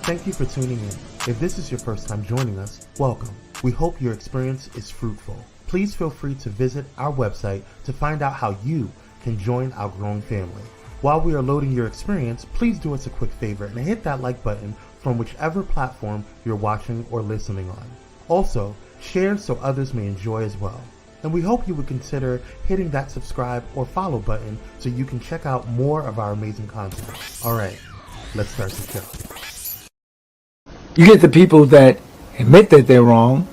Thank you for tuning in. If this is your first time joining us, welcome. We hope your experience is fruitful. Please feel free to visit our website to find out how you can join our growing family. While we are loading your experience, please do us a quick favor and hit that like button from whichever platform you're watching or listening on. Also, share so others may enjoy as well. And we hope you would consider hitting that subscribe or follow button so you can check out more of our amazing content. Alright, let's start the show. You get the people that admit that they're wrong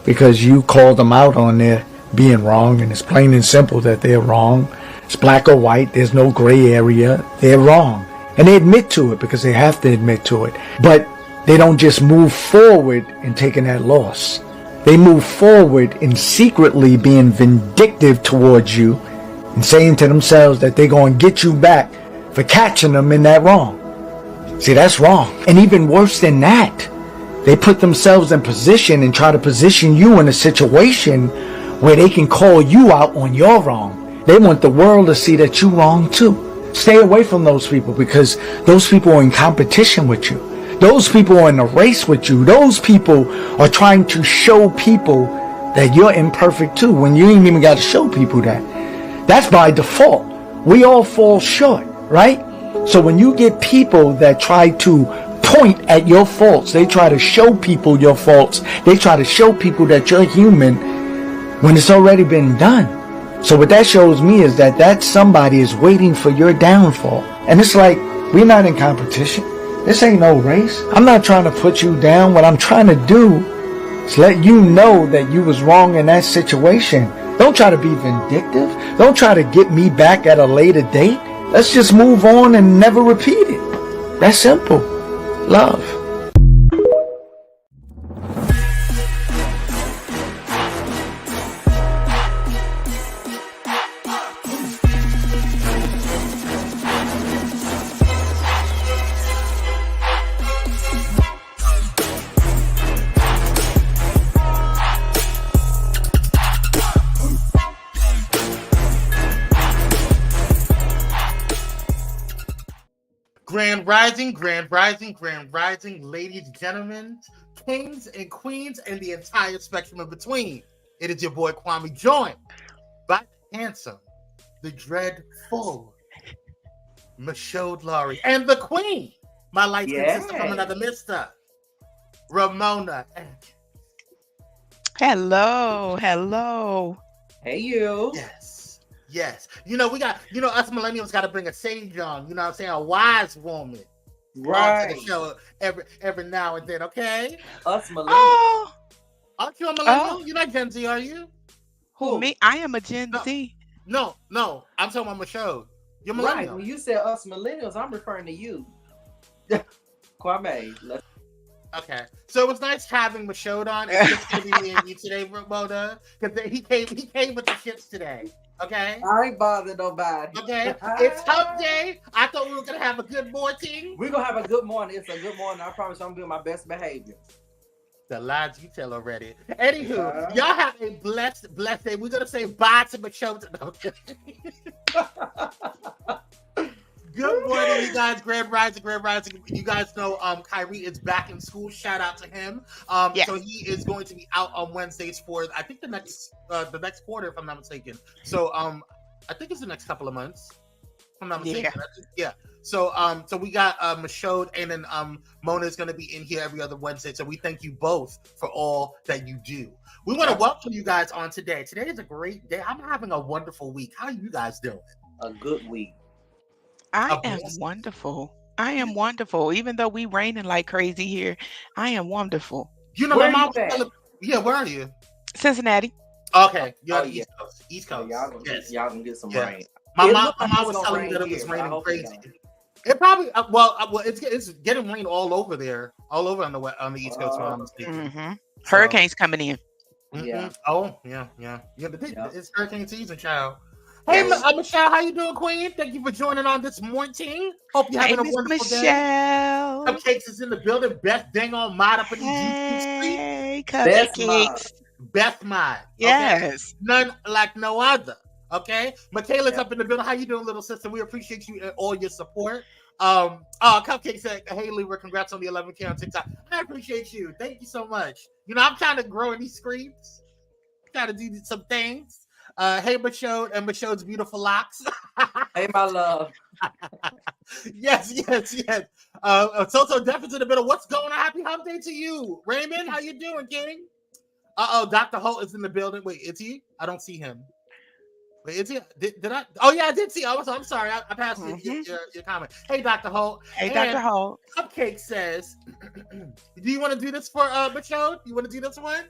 because you called them out on their being wrong, and it's plain and simple that they're wrong. It's black or white. There's no gray area. They're wrong. And they admit to it because they have to admit to it. But they don't just move forward in taking that loss. They move forward in secretly being vindictive towards you and saying to themselves that they're going to get you back for catching them in that wrong. See, that's wrong. And even worse than that, they put themselves in position and try to position you in a situation where they can call you out on your wrong. They want the world to see that you're wrong too. Stay away from those people because those people are in competition with you. Those people are in a race with you. Those people are trying to show people that you're imperfect too when you ain't even got to show people that. That's by default. We all fall short, right? So when you get people that try to point at your faults, they try to show people your faults, they try to show people that you're human when it's already been done. So what that shows me is that somebody is waiting for your downfall. And it's like, we're not in competition. This ain't no race. I'm not trying to put you down. What I'm trying to do is let you know that you was wrong in that situation. Don't try to be vindictive. Don't try to get me back at a later date. Let's just move on and never repeat it. That's simple. Love. Grand rising, ladies, gentlemen, kings and queens, and the entire spectrum in between. It is your boy Kwame, joined by the handsome, the dreadful MaChaude Lowery, and the queen, my light-skinned sister from another mister, Ramona. Hello. Hey, you. Yes. You know, us millennials got to bring a sage on, you know what I'm saying? A wise woman. Right. To the show every now and then, okay? Us millennials. Oh, Aren't you a millennial? You're not Gen Z, are you? who? Me? I am a Gen Z. No. I'm talking about MaChaude. You're millennial. Right. When you said us millennials, I'm referring to you. Kwame. Okay. So it was nice having MaChaude on. It's just going to be me and you today, Ramona. Because he came with the shits today. Okay. I ain't bothering nobody. Okay. It's hump day. I thought we were gonna have a good morning. We're gonna have a good morning. It's a good morning. I promise I'm gonna be my best behavior. The lies you tell already. Anywho, y'all have a blessed day. We're gonna say bye to MaChaude. No. Good morning, you guys. Grand rising. You guys know Kire is back in school. Shout out to him. Yes. So he is going to be out on Wednesdays for I think the next quarter, if I'm not mistaken. So I think it's the next couple of months. If I'm not mistaken. Yeah. So we got MaChaude, and then Mona is going to be in here every other Wednesday. So we thank you both for all that you do. We want to welcome you guys on today. Today is a great day. I'm having a wonderful week. How are you guys doing? A good week. I am wonderful. Even though we raining like crazy here, I am wonderful. You know, where my mom. Where are you? Cincinnati. Okay, you're East Coast. Y'all can get some rain. My mom was telling me that it was raining crazy. It probably it's getting rain all over there, all over on the East Coast. Mm-hmm. Hurricanes coming in. Mm-hmm. Yeah. Oh, yeah. It's hurricane season, child. Hey, Michelle, how you doing, Queen? Thank you for joining on this morning. Hope you're having a wonderful day. Cupcakes is in the building. Beth dang on mod up in the Hey, cupcakes. Beth mod. Yes. None like no other. Okay. Michaela's up in the building. How you doing, little sister? We appreciate you and all your support. Cupcake said, "Hey, Libra, congrats on the 11K on TikTok. I appreciate you. Thank you so much. You know, I'm trying to grow in these streets, trying to do some things. Hey, MaChaude and MaChaude's beautiful locks. Hey, my love. yes. Toto Defin's in the middle. What's going on? Happy hump day to you, Raymond. How you doing, King? Dr. Holt is in the building. Wait, is he? I don't see him. Wait, is he? Did I? Oh yeah, I did see. I'm sorry. I passed your comment. Hey, Dr. Holt. Hey, Dr. Holt. Cupcake says, "Do you want to do this for MaChaude? You want to do this one?"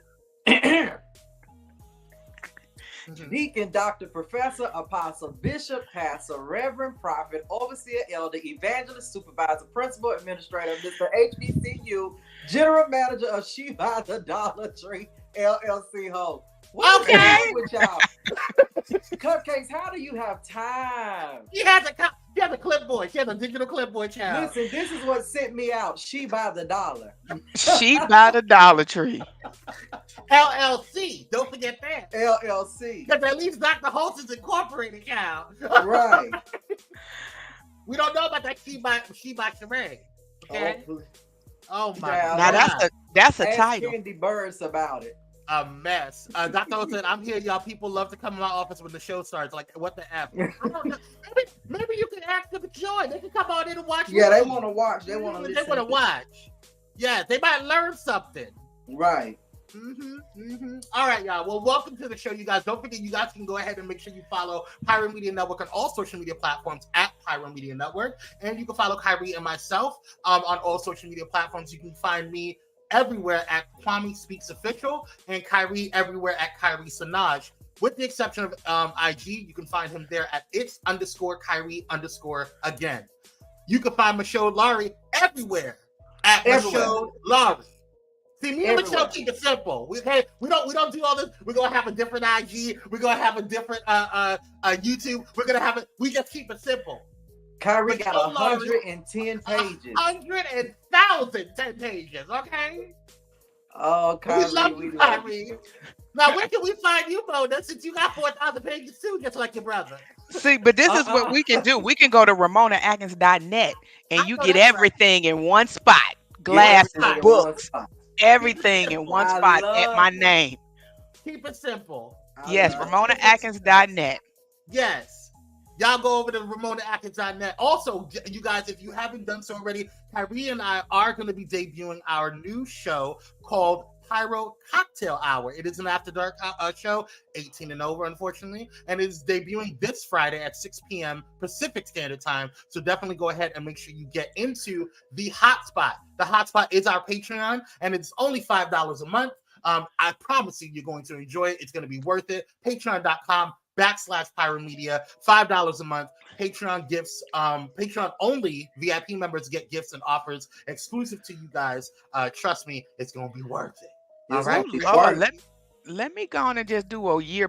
Deacon, Doctor, Professor, Apostle, Bishop, Pastor, Reverend, Prophet, Overseer, Elder, Evangelist, Supervisor, Principal, Administrator, Mr. HBCU, General Manager of She by the Dollar Tree, LLC Hope. What is wrong with y'all? Cupcakes, how do you have time? He has a clipboard. She has a digital clipboard, child. Listen, this is what sent me out. She by the dollar. She by the Dollar Tree. LLC. Don't forget that. LLC. Because at least Dr. Holt is incorporated, child. Right. We don't know about that she by Sheree. Okay. Oh my God. Now that's a Ask title. Candy Burris about it. A mess. Dr. Holt said, "I'm here, y'all. People love to come to my office when the show starts. Like, what the F? I don't know. Maybe you can ask them to join. They can come on in and watch. Yeah, movies. they want to watch. They want to listen. They want to watch. Yeah, they might learn something. Right. All right, y'all. Well, welcome to the show, you guys. Don't forget, you guys can go ahead and make sure you follow Pyro Media Network on all social media platforms at Pyro Media Network. And you can follow Kire and myself on all social media platforms. You can find me everywhere at Kwame Speaks Official and Kire everywhere at Kire Sanaj. With the exception of IG, you can find him there at its_Kire_again. You can find MaChaude Lowery everywhere at MaChaude Lowery. See, me and MaChaude keep it simple. We don't do all this. We're gonna have a different IG. We're gonna have a different YouTube. We just keep it simple. Kire got 110 pages. 110 pages, okay? Oh, Kire, we love you, Kire. Now, where can we find you, Mona, since you got 4,000 pages too, just like your brother? See, but this is what we can do. We can go to RamonaAtkins.net and you get everything in one spot. Glasses, books, everything in one spot at my name. Keep it simple. Yes, RamonaAtkins.net. Yes. Y'all go over to RamonaAtkins.net. Also, you guys, if you haven't done so already, Kire and I are going to be debuting our new show called Pyro Cocktail Hour. It is an after dark show, 18 and over, unfortunately, and it is debuting this Friday at 6 p.m. Pacific Standard Time. So definitely go ahead and make sure you get into the hotspot. The hotspot is our Patreon, and it's only $5 a month. I promise you're going to enjoy it. It's going to be worth it. Patreon.com/Pyro Media, $5 a month. Patreon gifts, Patreon only VIP members get gifts and offers exclusive to you guys. Trust me, it's gonna be worth it. All right. Lord, let me go on and just do a year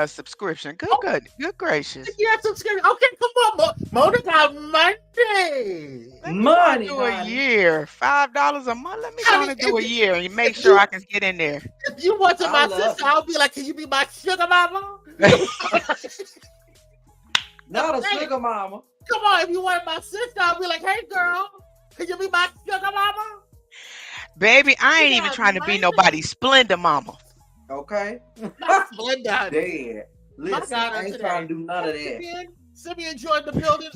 subscription. Good gracious. Yeah, subscription. Okay, come on, Mona got Monday. Money. Do a year, $5 a month. Let me go on and do a year and make sure I can get in there. If you want to my sister, I'll be like, can you be my sugar mama? Not a sugar mama. Come on, if you want my sister, I'll be like, hey girl, can you be my sugar mama? Baby, I ain't even trying to be nobody's Splenda mama. Okay. Not Splenda. Dead. Listen, I ain't trying to do none of that. Simeon joined the building.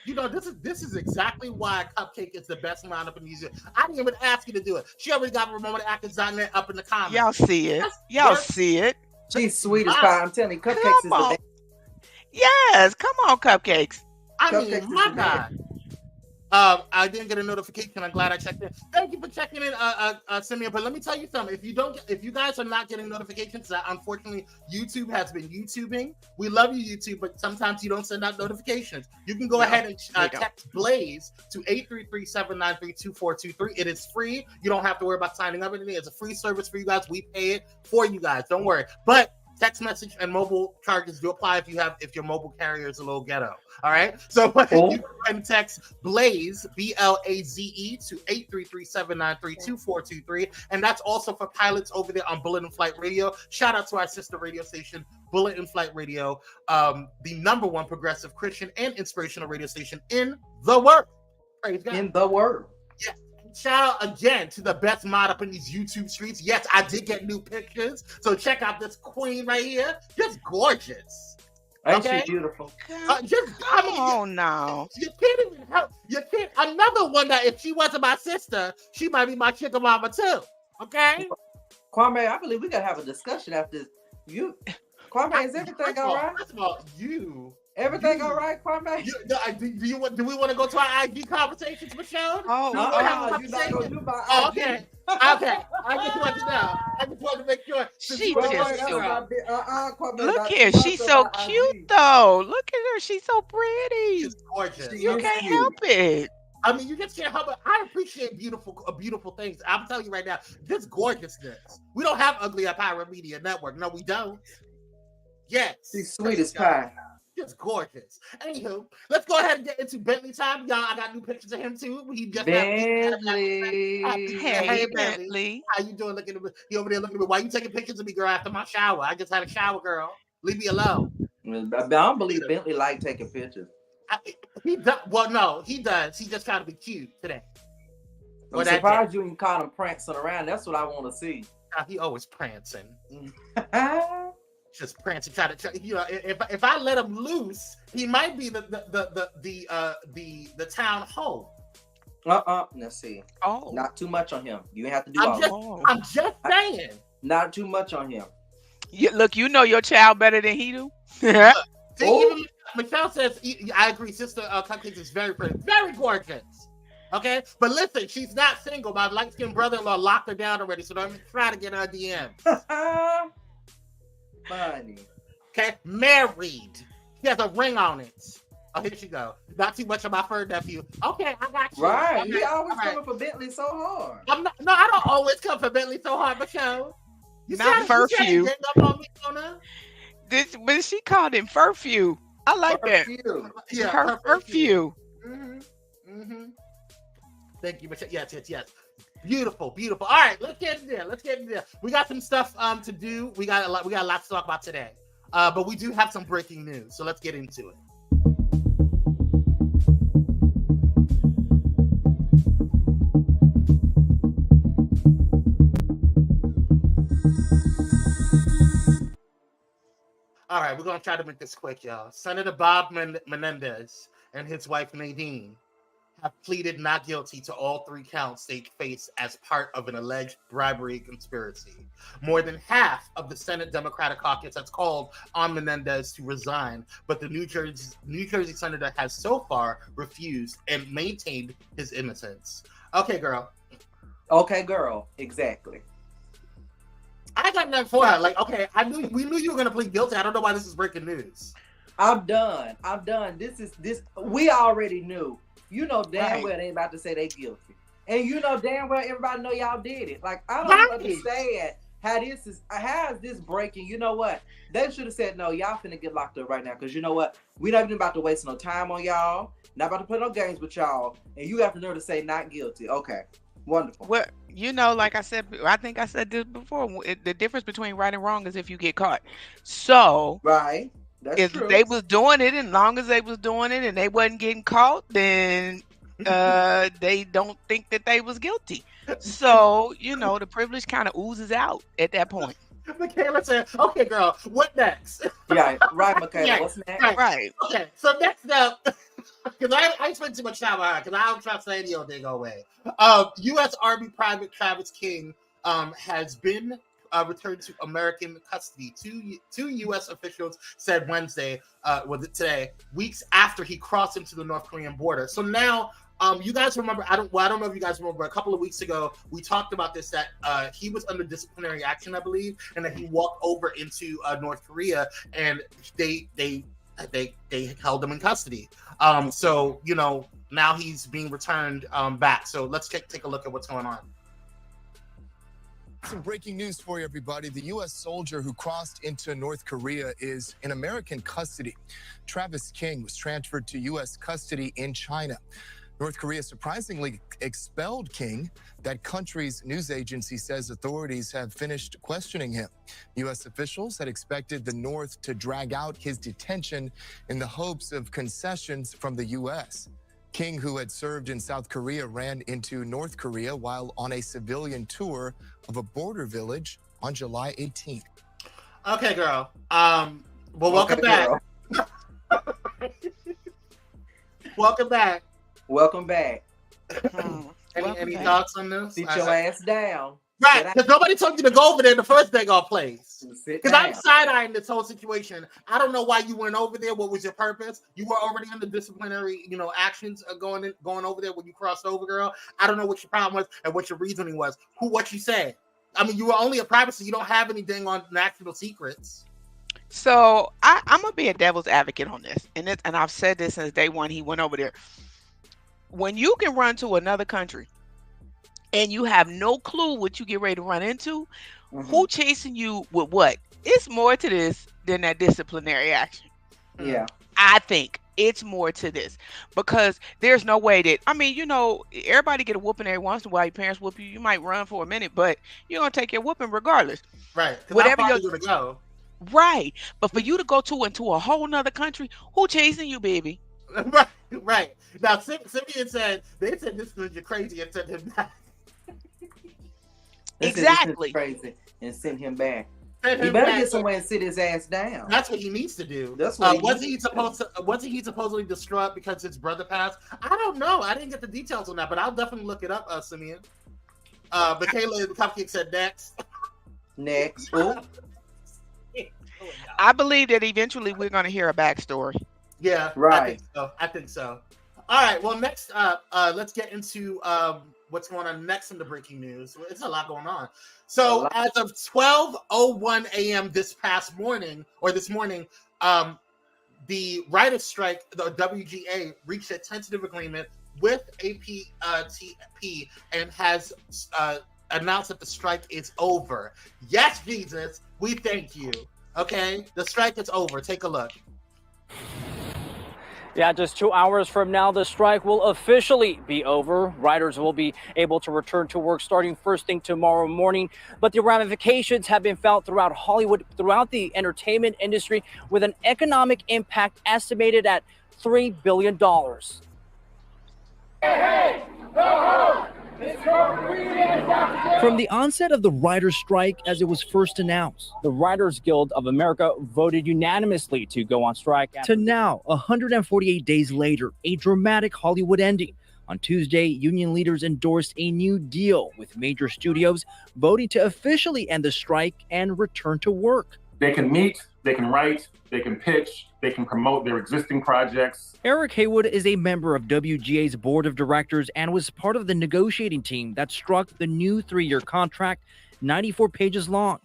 You know, this is exactly why Cupcake is the best lineup in music. I didn't even ask you to do it. She already got RamonaAtkins.net up in the comments. Y'all see it. Y'all see it. She's sweet as pie. I'm telling you, Cupcakes is the best. Yes, come on, Cupcakes. I mean, my God. I didn't get a notification. I'm glad I checked in. Thank you for checking in, Simeon. But let me tell you something. If you guys are not getting notifications, unfortunately, YouTube has been YouTubing. We love you, YouTube, but sometimes you don't send out notifications. You can go ahead and text Blaze to 833-793-2423. It is free. You don't have to worry about signing up or anything. It's a free service for you guys. We pay it for you guys. Don't worry. But text message and mobile charges do apply if your mobile carrier is a little ghetto. All right. So you can text Blaze BLAZE to 833-793-2423, and that's also for pilots over there on Bullet in Flight Radio. Shout out to our sister radio station, Bullet in Flight Radio, the #1 progressive Christian and inspirational radio station in the world. Praise God. In the world. Yeah. Shout out again to the best mod up in these YouTube streets. Yes, I did get new pictures. So check out this queen right here. Just gorgeous. Ain't she beautiful? Oh no. You can't even help. You can't. Another one that if she wasn't my sister, she might be my chicken mama too. Okay? Kwame, I believe we gotta have a discussion after this. Kwame, is everything all right? First of all, everything all right, Kwame? Do we want to go to our IG conversations, MaChaude? Oh, you're not gonna do my IG. Okay. I just want to know. I just want to make sure. She Kwame, just look here. She's so cute though. Look at her. She's so pretty. She's gorgeous. You can't help it. I mean, you just can't help it. I appreciate beautiful things. I'm telling you right now, this gorgeousness. We don't have ugly at Pyro Media Network. No, we don't. Yes. She's sweet as pie. Just gorgeous. Anywho, let's go ahead and get into Bentley time. Y'all, I got new pictures of him too. He just Bentley. Hey, Bentley. How you doing? He over there looking at me. Why you taking pictures of me, girl, after my shower? I just had a shower, girl. Leave me alone. I don't believe Bentley like taking pictures. He does. Well, no, he does. He's just trying to be cute today. I'm surprised you even caught him prancing around. That's what I want to see. He always prancing. Just prancing, trying to, if I let him loose, he might be the town hoe. Let's see. Oh, not too much on him. You have to do I'm just saying. Not too much on him. Look, you know your child better than he do. Even MaChaude says, I agree, Sister Cupcakes is very pretty, very gorgeous. Okay? But listen, she's not single. My light-skinned brother-in-law locked her down already, so don't even try to get her DM. Funny. Okay? Married. She has a ring on it. Oh, here she go. Not too much of my fur nephew. Okay, I got you. Right. Okay. He always coming for Bentley so hard. I don't always come for Bentley so hard, MaChaude. Not furfew. But she called him furfew. I like that. Yeah, her furfew. Mm-hmm. Thank you, MaChaude. Yes. Beautiful. All right, let's get in there. We got some stuff to do. We got a lot to talk about today. But we do have some breaking news, so let's get into it. All right, we're going to try to make this quick, y'all. Senator Bob Menendez and his wife Nadine have pleaded not guilty to all 3 counts they face as part of an alleged bribery conspiracy. More than half of the Senate Democratic caucus has called on Menendez to resign, but the New Jersey senator has so far refused and maintained his innocence. Okay, girl. Exactly. I got nothing for her. Like, okay, we knew you were gonna plead guilty. I don't know why this is breaking news. I'm done. This. We already knew. You know damn well they ain't about to say they guilty, and you know damn well everybody know y'all did it. Like, I don't understand how is this breaking. You know what? They should have said no. Y'all finna get locked up right now, because you know what? We not even about to waste no time on y'all. Not about to play no games with y'all, and you have to know to say not guilty. Okay. Wonderful. Well, you know, like I said, I think I said this before. The difference between right and wrong is if you get caught. So, right, that's if true. they was doing it, and long as they was doing it, and they wasn't getting caught, then they don't think that they was guilty. So, you know, the privilege kind of oozes out at that point. Michaela said, "Okay, girl, what next?" Yeah, right, Michaela. Yeah, what's next? Right. Okay, so next up. Because I spent too much time on her, because I don't trust any of they go away. U.S. Army Private Travis King has been returned to American custody. Two U.S. officials said Wednesday, today, weeks after he crossed into the North Korean border. So now, you guys remember? I don't know if you guys remember. A couple of weeks ago, we talked about this, that he was under disciplinary action, I believe, and that he walked over into North Korea, and they held him in custody. So, you know, now he's being returned back. So let's take a look at what's going on. Some breaking news for you, everybody. The U.S. soldier who crossed into North Korea is in American custody. Travis King was transferred to U.S. custody in China. North Korea surprisingly expelled King. That country's news agency says authorities have finished questioning him. U.S. officials had expected the North to drag out his detention in the hopes of concessions from the U.S. King, who had served in South Korea, ran into North Korea while on a civilian tour of a border village on July 18th. Okay, girl. Well, welcome back. Welcome back. Welcome back. Any thoughts on this? Sit your ass down. Right, because nobody told you to go over there in the first daggone place. Because I'm side-eyeing this whole situation. I don't know why you went over there. What was your purpose? You were already under disciplinary, actions going over there when you crossed over, girl. I don't know what your problem was and what your reasoning was. What you said. I mean, you were only a private, so you don't have anything on national secrets. So I'm gonna be a devil's advocate on this, and I've said this since day one. He went over there. When you can run to another country and you have no clue what you get ready to run into, who chasing you with what? It's more to this than that disciplinary action. Yeah. I think it's more to this because there's no way that, everybody get a whooping every once in a while. Your parents whoop you. You might run for a minute, but you're going to take your whooping regardless. Right. Whatever you're going to go. Right. But for you to go into a whole nother country, who chasing you, baby? Right. Now, Simeon said, they said this was crazy and sent him back. Exactly. Crazy and send him back. He better get somewhere and sit his ass down. That's what he needs to do. That's what wasn't he supposedly distraught because his brother passed? I don't know. I didn't get the details on that, but I'll definitely look it up, Simeon. Michaela the Cupcake said next. Next. I believe that eventually we're going to hear a backstory. Yeah, right. I think so. All right. Well, next up, let's get into what's going on next in the breaking news. It's a lot going on. So as of 12:01 a.m. this morning, the writers' strike, the WGA, reached a tentative agreement with APTP and has announced that the strike is over. Yes, Jesus, we thank you. Okay, the strike is over. Take a look. Yeah, just 2 hours from now, the strike will officially be over. Riders will be able to return to work starting first thing tomorrow morning. But the ramifications have been felt throughout Hollywood, throughout the entertainment industry, with an economic impact estimated at $3 billion. Hey, hey, from the onset of the writers' strike, as it was first announced, the Writers Guild of America voted unanimously to go on strike. To now, 148 days later, a dramatic Hollywood ending. On Tuesday, union leaders endorsed a new deal with major studios, voting to officially end the strike and return to work. They can meet, they can write, they can pitch, they can promote their existing projects. Eric Haywood is a member of WGA's board of directors and was part of the negotiating team that struck the new 3-year contract, 94 pages long.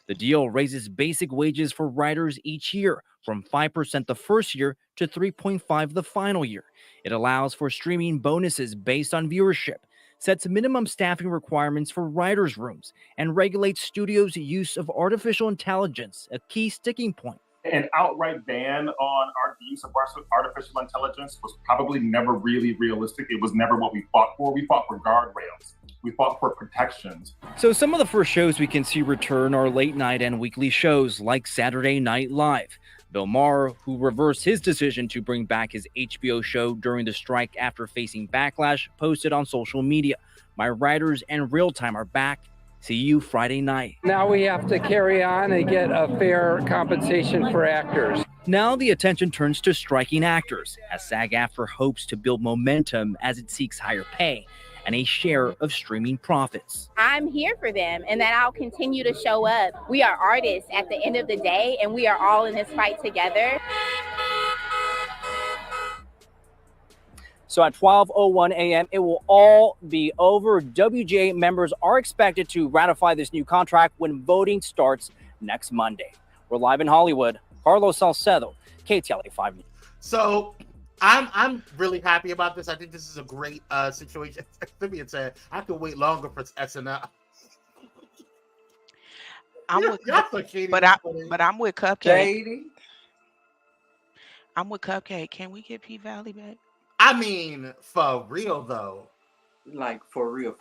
The deal raises basic wages for writers each year from 5% the first year to 3.5% the final year. It allows for streaming bonuses based on viewership, sets minimum staffing requirements for writers' rooms, and regulates studios' use of artificial intelligence, a key sticking point. An outright ban on our use of artificial intelligence was probably never really realistic. It was never what we fought for. We fought for guardrails. We fought for protections. So some of the first shows we can see return are late night and weekly shows like Saturday Night Live. Bill Maher, who reversed his decision to bring back his HBO show during the strike after facing backlash, posted on social media, "My writers and Real Time are back. See you Friday night." Now we have to carry on and get a fair compensation for actors. Now the attention turns to striking actors, as SAG-AFTRA hopes to build momentum as it seeks higher pay and a share of streaming profits. I'm here for them and that I'll continue to show up. We are artists at the end of the day, and we are all in this fight together. So at 12:01 a.m., it will all be over. WGA members are expected to ratify this new contract when voting starts next Monday. We're live in Hollywood. Carlos Salcedo, KTLA 5 News. So I'm really happy about this. I think this is a great situation. Simeon said, I could wait longer for SNL. I'm with Cupcake. Shady. I'm with Cupcake. Can we get P Valley back? I mean, for real though. Like for real.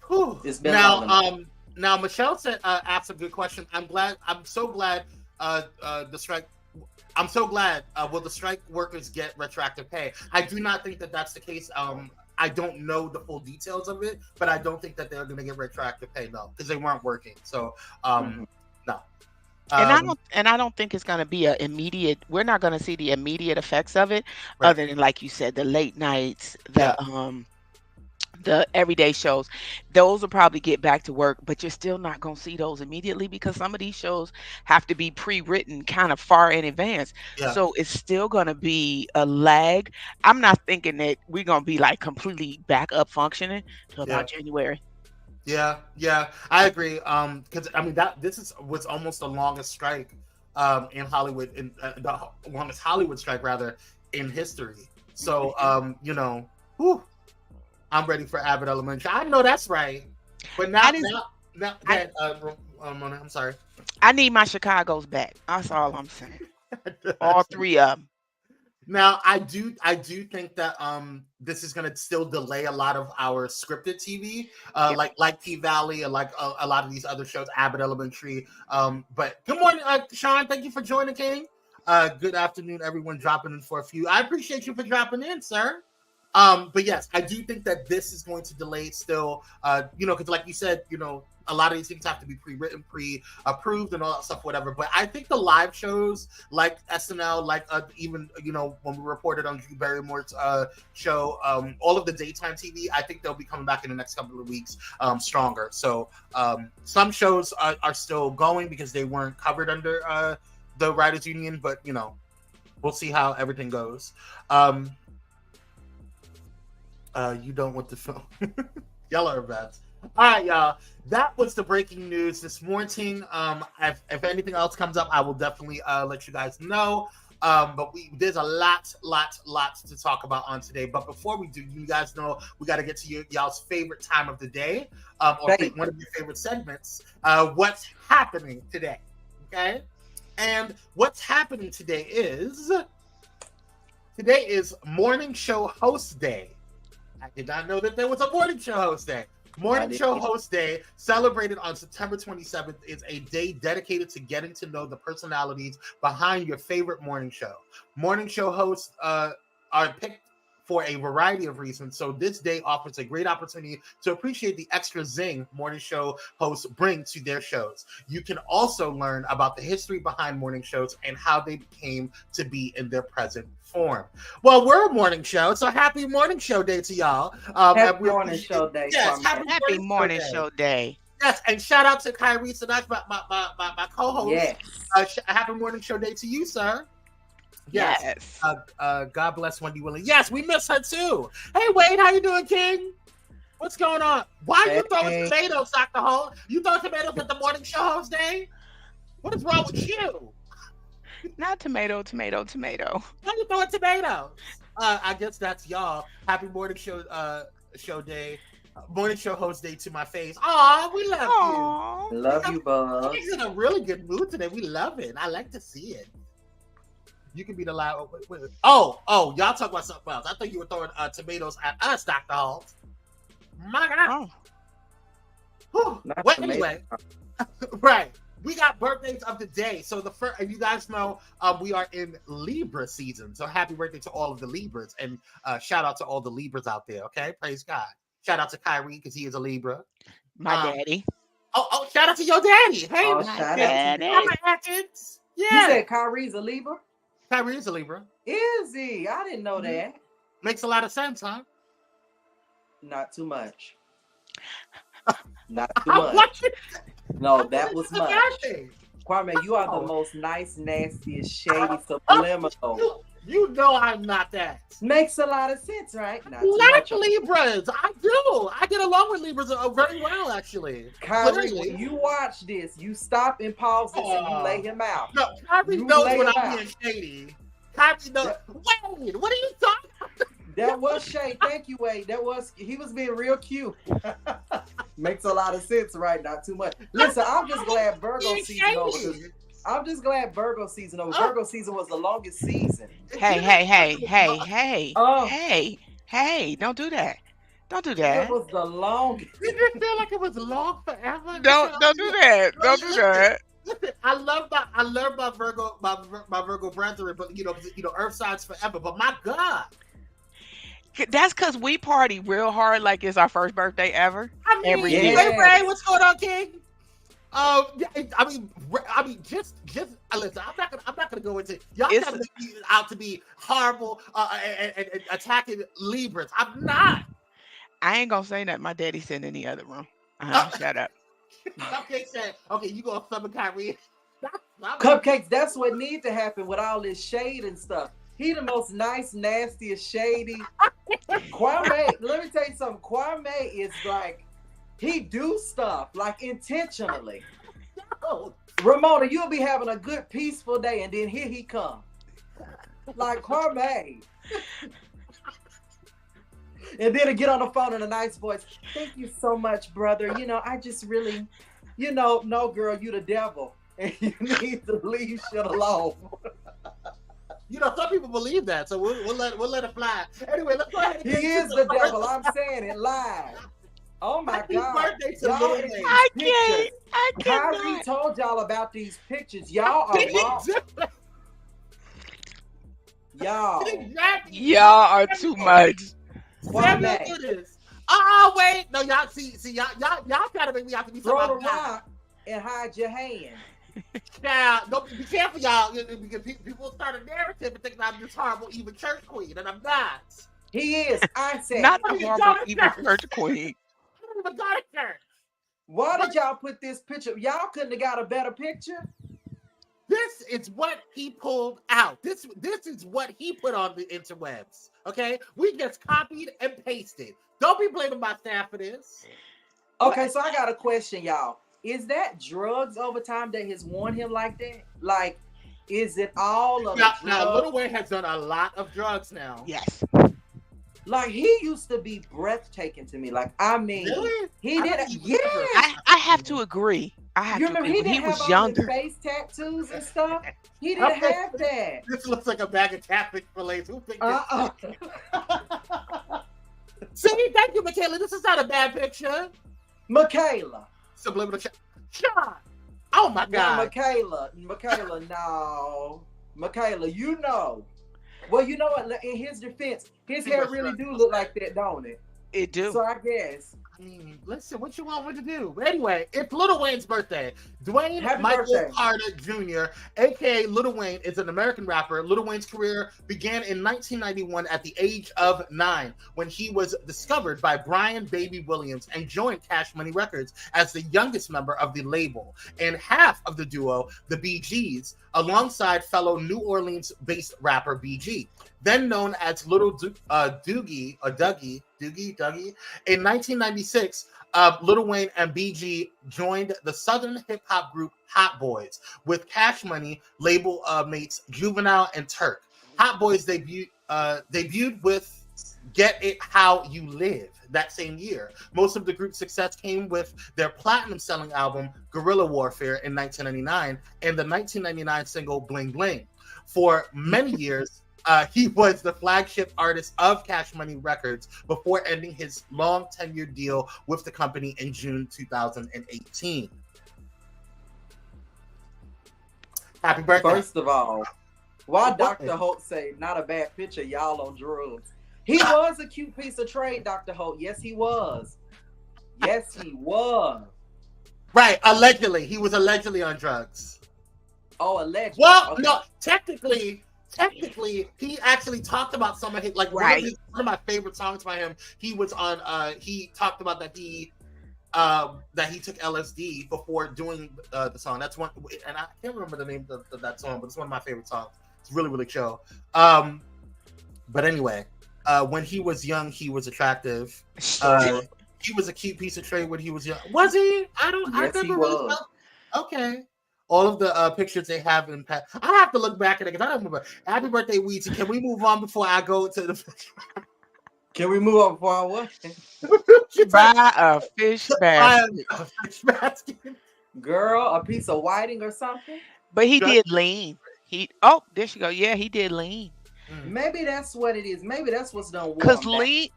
Whew. It's been now MaChaude said asked a good question. I'm so glad the strike I'm so glad. Will the strike workers get retroactive pay? I do not think that that's the case. I don't know the full details of it, but I don't think that they're going to get retroactive pay, no, because they weren't working. So, no. And I don't think it's going to be a immediate. We're not going to see the immediate effects of it, Right. other than, like you said, the late nights, the everyday shows. Those will probably get back to work, but you're still not going to see those immediately because some of these shows have to be pre-written kind of far in advance. Yeah. So it's still going to be a lag. I'm not thinking that we're going to be like completely back up functioning till about January. Yeah, I agree. Because I mean this was almost the longest strike in Hollywood, in the longest Hollywood strike rather in history. So whew, I'm ready for Abbott Elementary. I know that's right. But now, Mona, I'm sorry. I need my Chicago's back. That's all I'm saying. All three of them. Now, I do think that this is going to still delay a lot of our scripted TV, like P-Valley and like a lot of these other shows, Abbott Elementary. But good morning, Sean. Thank you for joining, King. Good afternoon, everyone dropping in for a few. I appreciate you for dropping in, sir. But yes, I do think that this is going to delay still, because like you said, a lot of these things have to be pre-written, pre-approved and all that stuff, whatever. But I think the live shows like SNL, like even, when we reported on Drew Barrymore's show, all of the daytime TV, I think they'll be coming back in the next couple of weeks stronger. So some shows are still going because they weren't covered under the Writers Union, but, we'll see how everything goes. You don't want the film. Y'all are bad. All right, y'all. That was the breaking news this morning. If anything else comes up, I will definitely let you guys know. But there's a lot to talk about on today. But before we do, you guys know we got to get to y'all's favorite time of the day, or one of your favorite segments. What's happening today? Okay, and what's happening today is Morning Show Host Day. I did not know that there was a Morning Show Host Day. Morning Show Host Day, celebrated on September 27th, is a day dedicated to getting to know the personalities behind your favorite morning show. Morning show hosts are picked for a variety of reasons, so this day offers a great opportunity to appreciate the extra zing morning show hosts bring to their shows. You can also learn about the history behind morning shows and how they came to be in their present form. Well, we're a morning show, so happy Morning Show Day to y'all. Happy Morning Show Day. Yes, happy Morning Show Day. Yes, and shout out to Kire, so that's my co-host. Yes. Happy Morning Show Day to you, sir. Yes. God bless Wendy Willing. Yes, we miss her too. Hey, Wade, how you doing, King? What's going on? Why are you throwing tomatoes, Dr. Hall? You throw tomatoes at the Morning Show Host Day? What is wrong with you? Not tomato. Why are you throwing tomatoes? I guess that's y'all. Happy Morning Show Day. Morning Show Host Day to my face. Aw, we love you. Love you, bud. He's in a really good mood today. We love it. I like to see it. You can be the loud. Oh, y'all talk about something else. I thought you were throwing tomatoes at us, Dr. Hall. My God. Oh. Well, anyway, right. We got birthdays of the day. So the first, you guys know, we are in Libra season. So happy birthday to all of the Libras, and shout out to all the Libras out there. Okay, praise God. Shout out to Kyrie because he is a Libra. My daddy. Oh, shout out to your daddy. Hey, shout out to my Atkins. Yeah. You said Kyrie's a Libra? Kyrie is a Libra. Is he? I didn't know that. Makes a lot of sense, huh? Not too much. Not too much. No, that was much. Kwame, you are the most nice, nastiest, shady, subliminal. You know I'm not that. Makes a lot of sense, right? Not Libras. I do. I get along with Libras very well, actually. Kyrie, when you watch this, you stop and pause this and you lay him out. No, Kyrie knows when I'm being shady. Kyrie knows. Wade, what are you talking about? That was shade. Thank you, Wade. He was being real cute. Makes a lot of sense, right? Not too much. Listen, I'm just glad Virgo season over. Virgo season was the longest season. Hey. Hey, don't do that. Don't do that. It was the longest. Did you feel like it was long forever? Don't do that. Don't do that. Listen, I love my Virgo, my Virgo brethren, but Earth signs forever. But my God, That's because we party real hard, like it's our first birthday ever. I mean, Every Yeah. year. Ray, what's going on, King? I mean, just listen. I'm not gonna go into y'all. It's- Gotta make me out to be horrible and attacking Libras. I'm not. I ain't gonna say that. My daddy's sitting in the other room. Shut up. Okay, said. Okay, you gonna summon Kyrie? Cupcakes, that's what needs to happen with all this shade and stuff. He the most nice, nastiest, shady. Kwame, let me tell you something. Kwame is like, he do stuff like intentionally. No. Ramona, you'll be having a good, peaceful day, and then here he come. Like Kwame. And then to get on the phone in a nice voice. Thank you so much, brother. I just really, no, girl, you the devil. And you need to leave shit alone. Some people believe that, so we'll let it fly. Anyway, let's go ahead. He is the devil. I'm saying it live. Oh my Happy God. birthday to Y'all Lil in Wayne. these I pictures. can't. Kyrie told y'all about these pictures. Y'all are wrong. Y'all. Exactly. Y'all are too much. Samuel Kwame. do this. Oh wait, no, y'all see, y'all try to make me out to be Throw the somebody. rock and hide your hand. Now, don't be careful, y'all, because people start a narrative and think I'm this horrible, evil church queen, and I'm not. He is. I said. Not I the mean, horrible y'all evil are- church queen. I don't even go to church. Why did y'all put this picture? Y'all couldn't have got a better picture. This is what he pulled out. This is what he put on the interwebs. Okay, we just copied and pasted. Don't be blaming my staff for this. Okay, so I got a question, y'all. Is that drugs over time that has worn him like that? Like, is it all of the Now, drugs? Lil Wayne has done a lot of drugs now. Yes. Like, he used to be breathtaking to me. Like, I mean, Really? he I did. don't even Yeah. I have to agree. I have You to remember agree. he When he didn't was have all his younger. face tattoos and stuff? He didn't Okay. have that. This looks like a bag of Catholic fillets. Who thinks Uh-uh. See, thank you, Michaela. This is not a bad picture. Michaela. Subliminal shot. Oh my Now, God. Michaela, no. Michaela, you know. Well, you know what? In his defense, his hair really do look like that, don't it? It do. So I guess. I mean, listen, what you want me to do? But anyway, it's Lil Wayne's birthday. Dwayne Happy Michael birthday. Carter Jr., aka Lil Wayne, is an American rapper. Lil Wayne's career began in 1991 at the age of 9 when he was discovered by Brian Baby Williams and joined Cash Money Records as the youngest member of the label and half of the duo, the Bee Gees, alongside fellow New Orleans-based rapper BG, then known as Little Dougie. In 1996, Lil Wayne and BG joined the Southern hip hop group Hot Boys with Cash Money label mates Juvenile and Turk. Hot Boys debuted with Get It How You Live that same year. Most of the group's success came with their platinum-selling album Guerrilla Warfare in 1999 and the 1999 single Bling Bling. For many years, he was the flagship artist of Cash Money Records before ending his long tenured deal with the company in June 2018. Happy birthday. First of all, why What? Dr. Holt say not a bad picture, y'all on drugs? He was a cute piece of trade, Dr. Holt. Yes, he was. Yes, he was. Right, allegedly. He was allegedly on drugs. Oh, allegedly. Well, Okay. no, technically, he actually talked about some of his, like Right. one of my favorite songs by him. He was on. He talked about that he took LSD before doing the song. That's one, and I can't remember the name of that song, but it's one of my favorite songs. It's really, really chill. But anyway, when he was young, he was attractive. He was a cute piece of trade when he was young. Was he? I Yes, he never really was. felt. Okay. All of the pictures they have in past. I have to look back at it because I don't remember. Happy birthday, Weezy. Can we move on before I go to the Can we move on before I what? Buy a fish basket. Girl, a piece of whiting or something? But he did lean. There she go. Yeah, he did lean. Maybe that's what it is. Maybe that's what's done. Because lean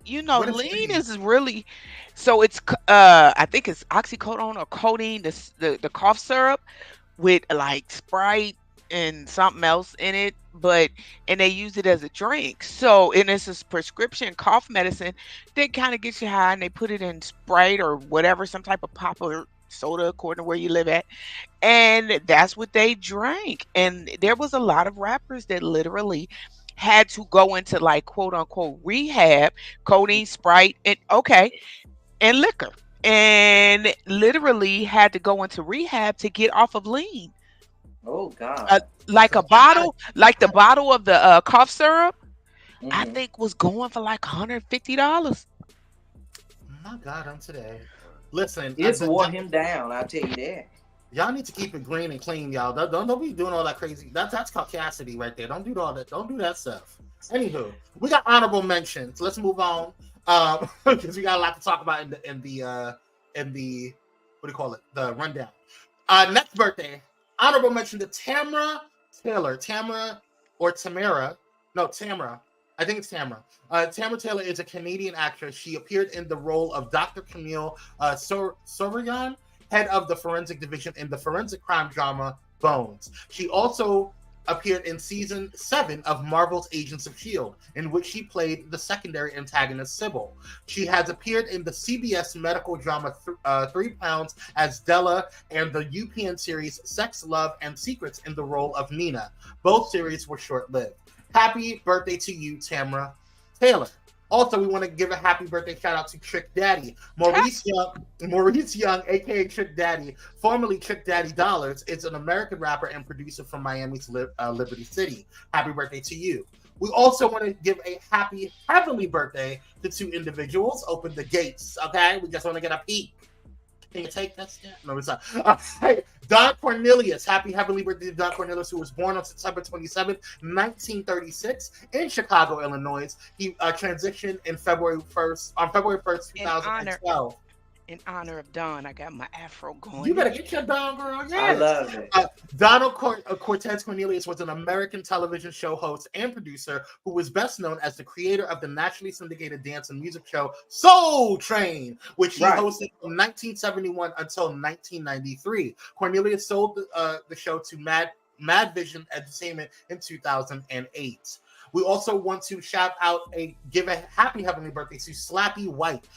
What is lean lean? is really, so it's I think it's oxycodone or codeine, the cough syrup with like Sprite and something else in it, but and they use it as a drink. So and it's a prescription cough medicine that kind of gets you high, and they put it in Sprite or whatever, some type of pop or soda according to where you live at. And that's what they drank. And there was a lot of rappers that literally had to go into like quote unquote rehab, codeine, Sprite, and okay, and liquor. And literally had to go into rehab to get off of lean. Oh Uh, God. like a So bottle, like the bottle of the cough syrup, I Hmm. think was going for like $150. my God, on today. Listen, It's wore him down. I'll tell you that. y'all need to keep it green and clean, y'all. Don't be doing all that crazy. That's caucasity right there. Don't do all that. Don't do that stuff. Anywho, we got honorable mentions. Let's move on. Because we got a lot to talk about in the what do you call it? The rundown. Next birthday, honorable mention to Tamra Taylor. Tamra or Tamara. No, Tamra. I think it's Tamra. Tamra Taylor is a Canadian actress. She appeared in the role of Dr. Camille Soryan, head of the forensic division in the forensic crime drama Bones. She also appeared in season 7 of Marvel's Agents of S.H.I.E.L.D., in which she played the secondary antagonist Sybil. She has appeared in the CBS medical drama 3 Pounds as Della and the UPN series Sex, Love, and Secrets in the role of Nina. Both series were short-lived. Happy birthday to you, Tamra Taylor. Also, we want to give a happy birthday shout out to Trick Daddy. Maurice Young, aka Trick Daddy, formerly Trick Daddy Dollars, is an American rapper and producer from Miami's Liberty City. Happy birthday to you. We also want to give a happy heavenly birthday to 2 individuals. Open the gates, okay? We just want to get a peek. Can you take that step? No, it's not. Hey, Don Cornelius. Happy heavenly birthday to Don Cornelius, who was born on September 27th, 1936, in Chicago, Illinois. He transitioned in February 1st, 2012. In honor of Don, I got my afro going. You better get your Don, girl. Yes. I love it. Donald Cortez Cornelius was an American television show host and producer who was best known as the creator of the nationally syndicated dance and music show Soul Train, which he hosted from 1971 until 1993. Cornelius sold the show to Mad Vision Entertainment in 2008. We also want to give a happy heavenly birthday to Slappy White.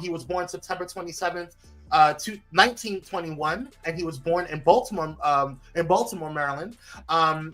He was born September 27th, 1921, and he was born in Baltimore, Maryland.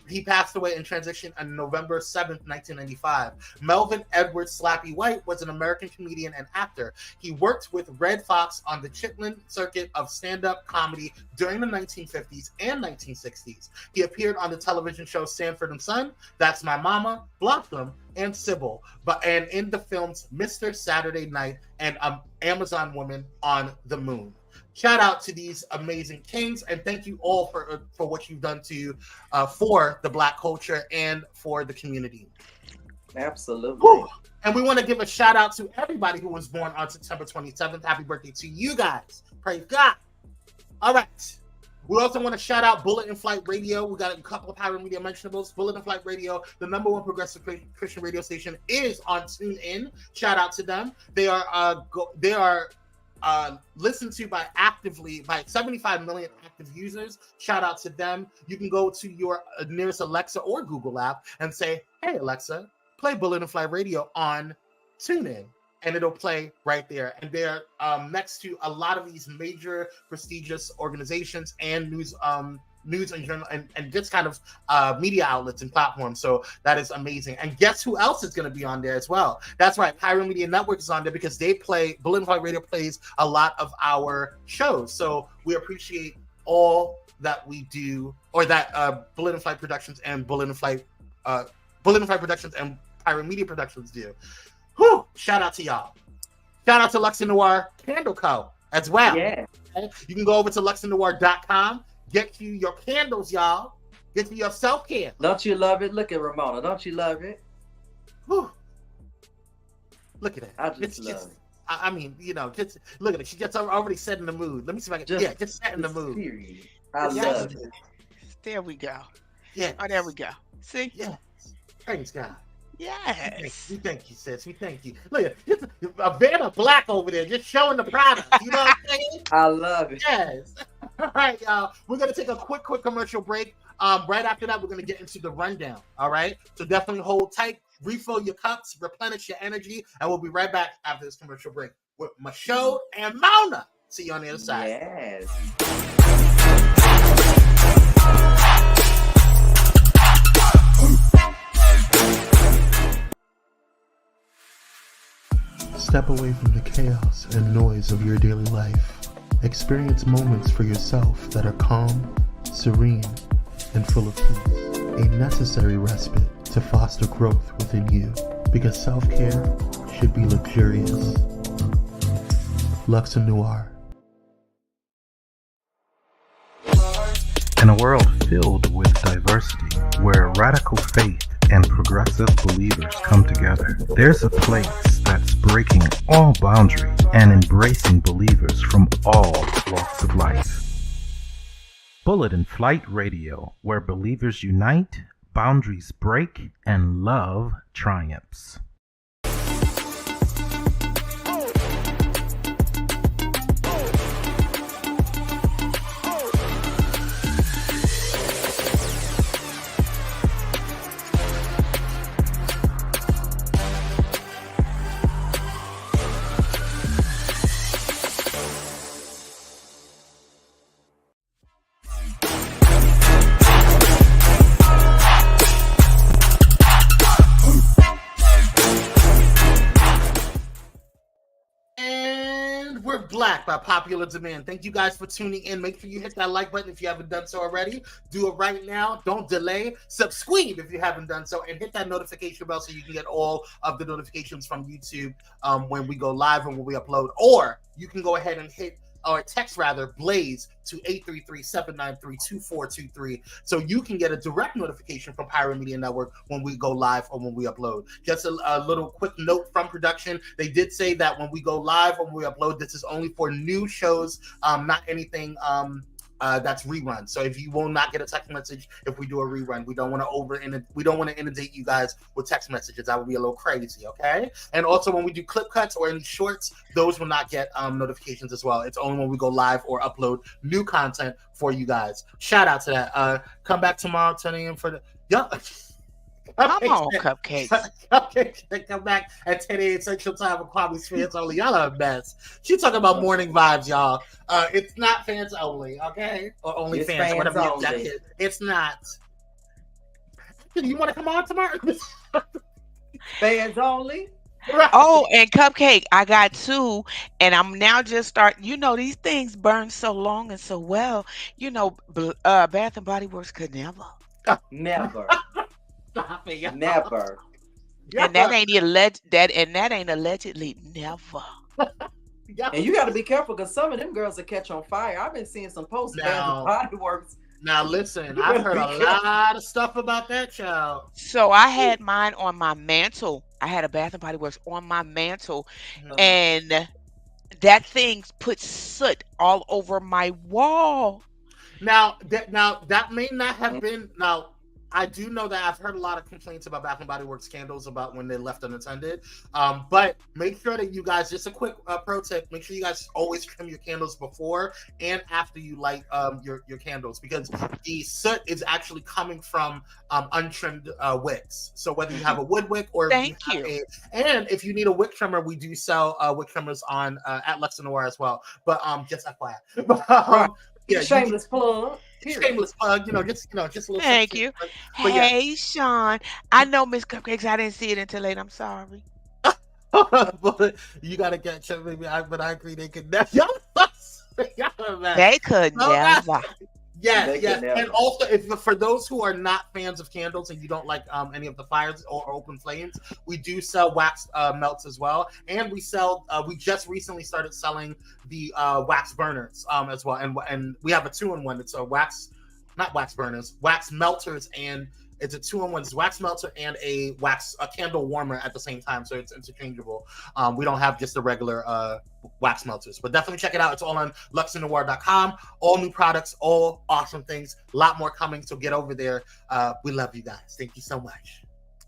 He passed away and transitioned on November 7th, 1995. Melvin Edward Slappy White was an American comedian and actor. He worked with Red Fox on the Chitlin circuit of stand-up comedy during the 1950s and 1960s. He appeared on the television show Sanford and Son, That's My Mama, Blossom, and Sybil, and in the films Mr. Saturday Night and Amazon Woman on the Moon. Shout out to these amazing kings, and thank you all for what you've done for the Black culture and for the community. Absolutely. Whew. And we want to give a shout out to everybody who was born on September 27th. Happy birthday to you guys. Praise God. All right. We also want to shout out Bullet in Flight Radio. We got a couple of Pyro Media mentionables. Bullet in Flight Radio, the #1 progressive Christian radio station, is on TuneIn. Shout out to them. They are listened to by 75 million active users. Shout out to them. You can go to your nearest Alexa or Google app and say, "Hey Alexa, play Bullet in Flight Radio on TuneIn." And it'll play right there. And they're next to a lot of these major prestigious organizations and news and journal and just kind of media outlets and platforms. So that is amazing. And guess who else is going to be on there as well? That's right. Pyro Media Network is on there because Bullet in Flight Radio plays a lot of our shows. So we appreciate all that we do, or that Bullet in Flight Productions and Bullet in Flight Productions and Pyro Media Productions do. Whew, shout out to y'all. Shout out to Lux and Noir Candle Co. as well. Yeah. Okay? You can go over to luxandnoir.com, get you your candles, y'all. Get you your self-care. Don't you love it? Look at Ramona. Don't you love it? Whew. Look at that. I just love it. I mean, just look at it. She gets already set in the mood. Let me see if I can. Just set in the mood. Period. I love it. There we go. Yeah. Oh, there we go. See? Yeah. Praise God. Yes. We thank you, sis. We thank you. Look, it's a Vanna Black over there just showing the product. You know what I'm saying? I love it. Yes. All right, y'all. We're going to take a quick commercial break. Right after that, we're going to get into the rundown. All right? So definitely hold tight, refill your cups, replenish your energy, and we'll be right back after this commercial break with MaChaude and Mona. See you on the other side. Yes. Step away from the chaos and noise of your daily life. Experience moments for yourself that are calm, serene, and full of peace. A necessary respite to foster growth within you, because self-care should be luxurious. Luxe Noir. In a world filled with diversity, where radical faith and progressive believers come together, there's a place that's breaking all boundaries and embracing believers from all walks of life. Bullet and Flight Radio, where believers unite, boundaries break, and love triumphs. We're Black by popular demand. Thank you guys for tuning in. Make sure you hit that like button if you haven't done so already. Do it right now. Don't delay. Subscribe if you haven't done so, and hit that notification bell so you can get all of the notifications from YouTube when we go live and when we upload. Or you can go ahead and hit or text Blaze to 833-793-2423 so you can get a direct notification from Pyro Media Network when we go live or when we upload. Just a little quick note from production. They did say that when we go live or when we upload, this is only for new shows, not anything that's rerun. So if you will not get a text message if we do a rerun, we don't want to inundate you guys with text messages. That would be a little crazy, okay? And also when we do clip cuts or any shorts, those will not get notifications as well. It's only when we go live or upload new content for you guys. Shout out to that. Come back tomorrow 10 a.m. for the Come on, Cupcakes. Cupcakes come back at 10 a.m. Central Time with Kwami's Fans Only. Y'all are a mess. She talking about morning vibes, y'all. It's not fans only, okay? Or only It's fans, fans whatever only. that is. It's not. You want to come on tomorrow? Fans only. Right. Oh, and Cupcake, I got two, and I'm now just starting. You know, these things burn so long and so well. You know, Bath and Body Works could never. Never. Stop it, y'all. Never. And that ain't allegedly never. And you got to be careful because some of them girls will catch on fire. I've been seeing some posts of Bath and Body Works. Now listen, I've heard a lot of stuff about that, child. So I had mine on my mantle. I had a Bath and Body Works on my mantle, and that thing put soot all over my wall. Now that may not have been. Now I do know that I've heard a lot of complaints about Bath and Body Works candles about when they're left unattended. But make sure that you guys, just a quick pro tip, make sure you guys always trim your candles before and after you light your candles, because the soot is actually coming from untrimmed wicks. So whether you have a wood wick or and if you need a wick trimmer, we do sell wick trimmers on at Luxe Noir as well. But just FYI. Yeah, shameless plug. Shameless plug, just a little. Thank you. But hey, Sean, I know Miss Cupcakes. I didn't see it until late. I'm sorry. But you gotta get baby. But I agree they could never. They could never. Yes. And also, if for those who are not fans of candles and you don't like any of the fires or open flames, we do sell wax melts as well, and we sell. We just recently started selling the wax burners as well, and we have a 2-in-1. It's a wax melters, and it's a 2-in-1. It's wax melter and a candle warmer at the same time, so it's interchangeable. We don't have just the regular wax melters, but definitely check it out. It's all on luxenoir.com. All new products, all awesome things, a lot more coming, so get over there. We love you guys. Thank you so much.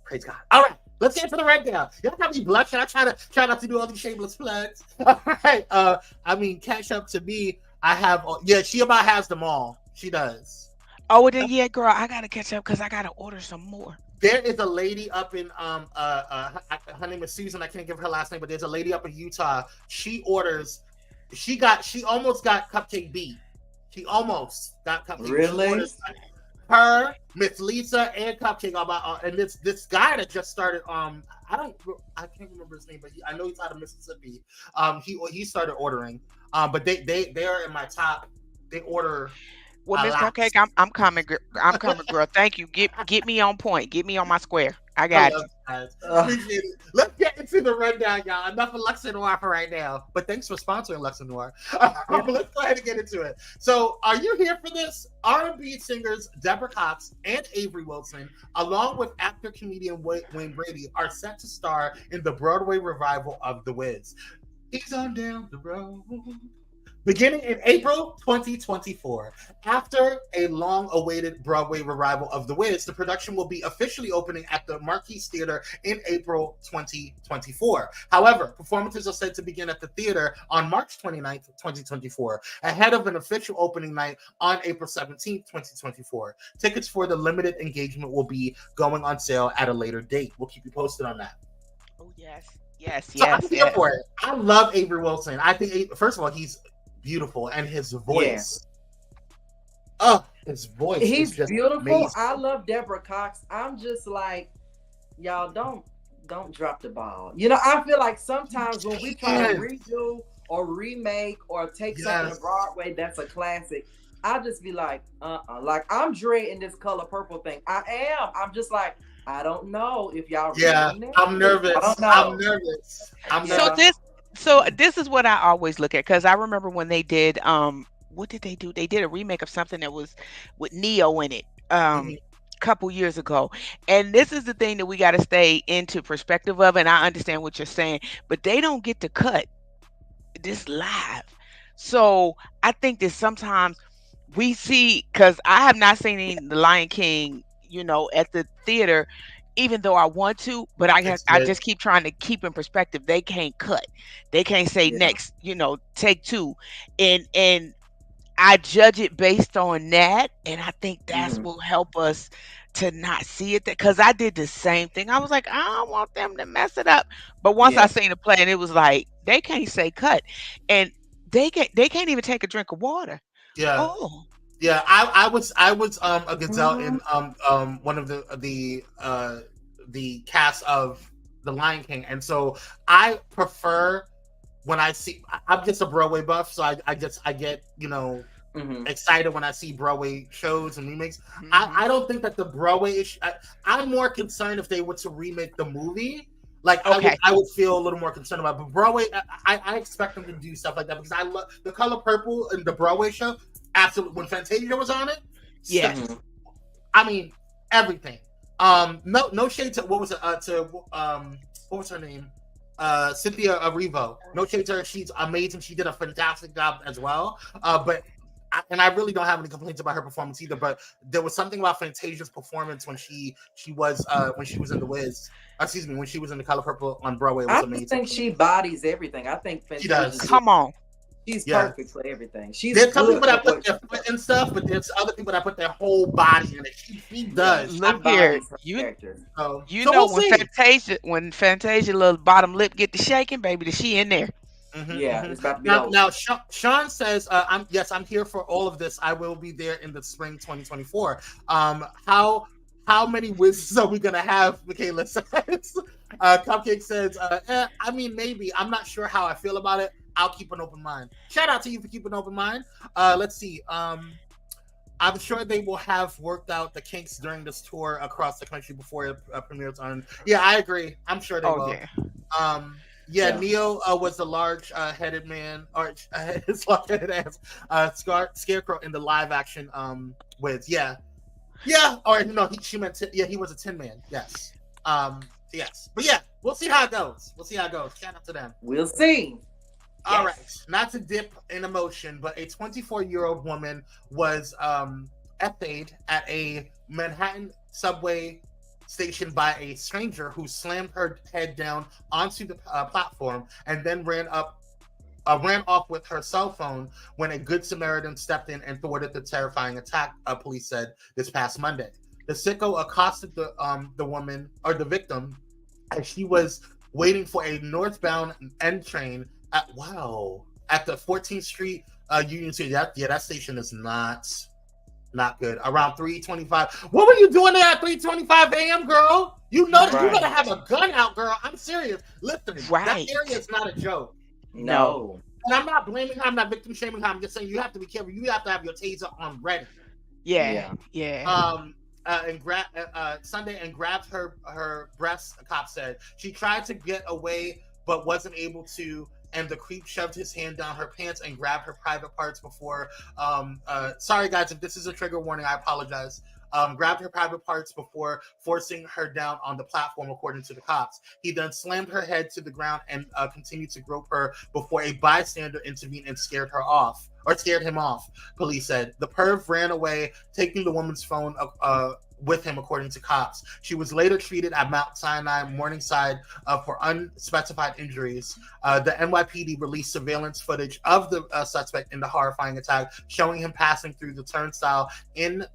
Praise God. All right, Let's get to the rundown. Y'all got me blushing. I try not to do all these shameless plugs. All right. I mean, catch up to me. I have. Yeah, she about has them all. She does. Oh, well, then yeah, girl, I gotta catch up because I gotta order some more. There is a lady up in her name is Susan. I can't give her last name, but there's a lady up in Utah. She orders. She almost got Cupcake beat. She almost got Cupcake. Really? Her, Miss Lisa, and Cupcake are about, and this guy that just started. I can't remember his name, but I know he's out of Mississippi. He started ordering. But they are in my top. They order. Well, Miss Cupcake, I'm coming, girl. Thank you. Get me on point. Get me on my square. I got you. Appreciate it. Let's get into the rundown, y'all. Enough of Lux and Noir for right now. But thanks for sponsoring Lux and Noir. Let's go ahead and get into it. So, are you here for this? R&B singers Deborah Cox and Avery Wilson, along with actor comedian Wayne Brady, are set to star in the Broadway revival of The Wiz. He's on down the road. Beginning in April 2024, after a long-awaited Broadway revival of The Wiz, the production will be officially opening at the Marquis Theater in April 2024. However, performances are set to begin at the theater on March 29th, 2024, ahead of an official opening night on April 17th, 2024. Tickets for the limited engagement will be going on sale at a later date. We'll keep you posted on that. Oh, yes. I'm here for it. I love Avery Wilson. I think, first of all, he's beautiful, and his voice. His voice. He's just beautiful. amazing. I love Deborah Cox. I'm just like, y'all don't drop the ball. You know, I feel like sometimes when we try to redo or remake or take something to Broadway that's a classic, I'll just be like, like I'm dreading this Color Purple thing. I am. I'm just like, I don't know if y'all. I'm nervous. I'm nervous. So this is what I always look at, because I remember when they did what did they do? They did a remake of something that was with Neo in it couple years ago. And this is the thing that we got to stay into perspective of, and I understand what you're saying, but they don't get to cut this live. So I think that sometimes we see, because I have not seen The Lion King, at the theater, even though I want to, but I just keep trying to keep in perspective. They can't cut. They can't say next, take two. And I judge it based on that. And I think that's will help us to not see it. Because I did the same thing. I was like, I don't want them to mess it up. But once I seen the play, and it was like, they can't say cut. And they can't even take a drink of water. Yeah. Oh. Yeah, I was a gazelle in one of the cast of The Lion King, and so I prefer when I see. I'm just a Broadway buff, so I get excited when I see Broadway shows and remakes. I don't think that the Broadway issue. I'm more concerned if they were to remake the movie. I would feel a little more concerned about it. But Broadway, I expect them to do stuff like that, because I love The Color Purple in the Broadway show. Absolutely, when Fantasia was on it, I mean everything. No shade to what was it? What was her name? Cynthia Erivo. No shade to her. She's amazing. She did a fantastic job as well. But I really don't have any complaints about her performance either. But there was something about Fantasia's performance when she was in The Wiz. Excuse me, when she was in The Color Purple on Broadway. It was amazing. I think she bodies everything. I think Fantasia. She does. Come on. She's perfect for everything. There's some people that put their foot and stuff, but there's other people that put their whole body in it. She does. Look here, when Fantasia little bottom lip get to shaking, baby, she in there. It's about to be now Sean says, I'm here for all of this. I will be there in the spring 2024. How many Wizards are we gonna have? Michaela says. Cupcake says, I mean, maybe. I'm not sure how I feel about it. I'll keep an open mind. Shout out to you for keeping an open mind. Let's see. I'm sure they will have worked out the kinks during this tour across the country before it premieres on. Yeah, I agree. I'm sure they will. Yeah. Neo was the large-headed man, or his large-headed ass, Scarecrow in the live-action Wiz. Yeah. Or no, she meant he was a Tin Man. Yes. Yes. But yeah, we'll see how it goes. Shout out to them. We'll see. All right, not to dip in emotion, but a 24-year-old woman was essayed at a Manhattan subway station by a stranger who slammed her head down onto the platform and then ran off with her cell phone when a good Samaritan stepped in and thwarted the terrifying attack, police said this past Monday. The sicko accosted the woman, or the victim, as she was waiting for a northbound N train at the 14th Street Union City. That station is not good. Around 3:25. What were you doing there at 3:25 a.m., girl? You know that you gotta have a gun out, girl. I'm serious. Listen, that area is not a joke. No. And I'm not blaming her. I'm not victim shaming her. I'm just saying you have to be careful. You have to have your taser on ready. Yeah. Sunday and grabbed her breasts, a cop said. She tried to get away but wasn't able to, and the creep shoved his hand down her pants and grabbed her private parts before sorry guys, if this is a trigger warning, I apologize. Grabbed her private parts before forcing her down on the platform, according to the cops. He then slammed her head to the ground and continued to grope her before a bystander intervened and scared him off, police said. The perv ran away, taking the woman's phone with him, according to cops. She was later treated at Mount Sinai Morningside for unspecified injuries. The NYPD released surveillance footage of the suspect in the horrifying attack, showing him passing through the turnstile to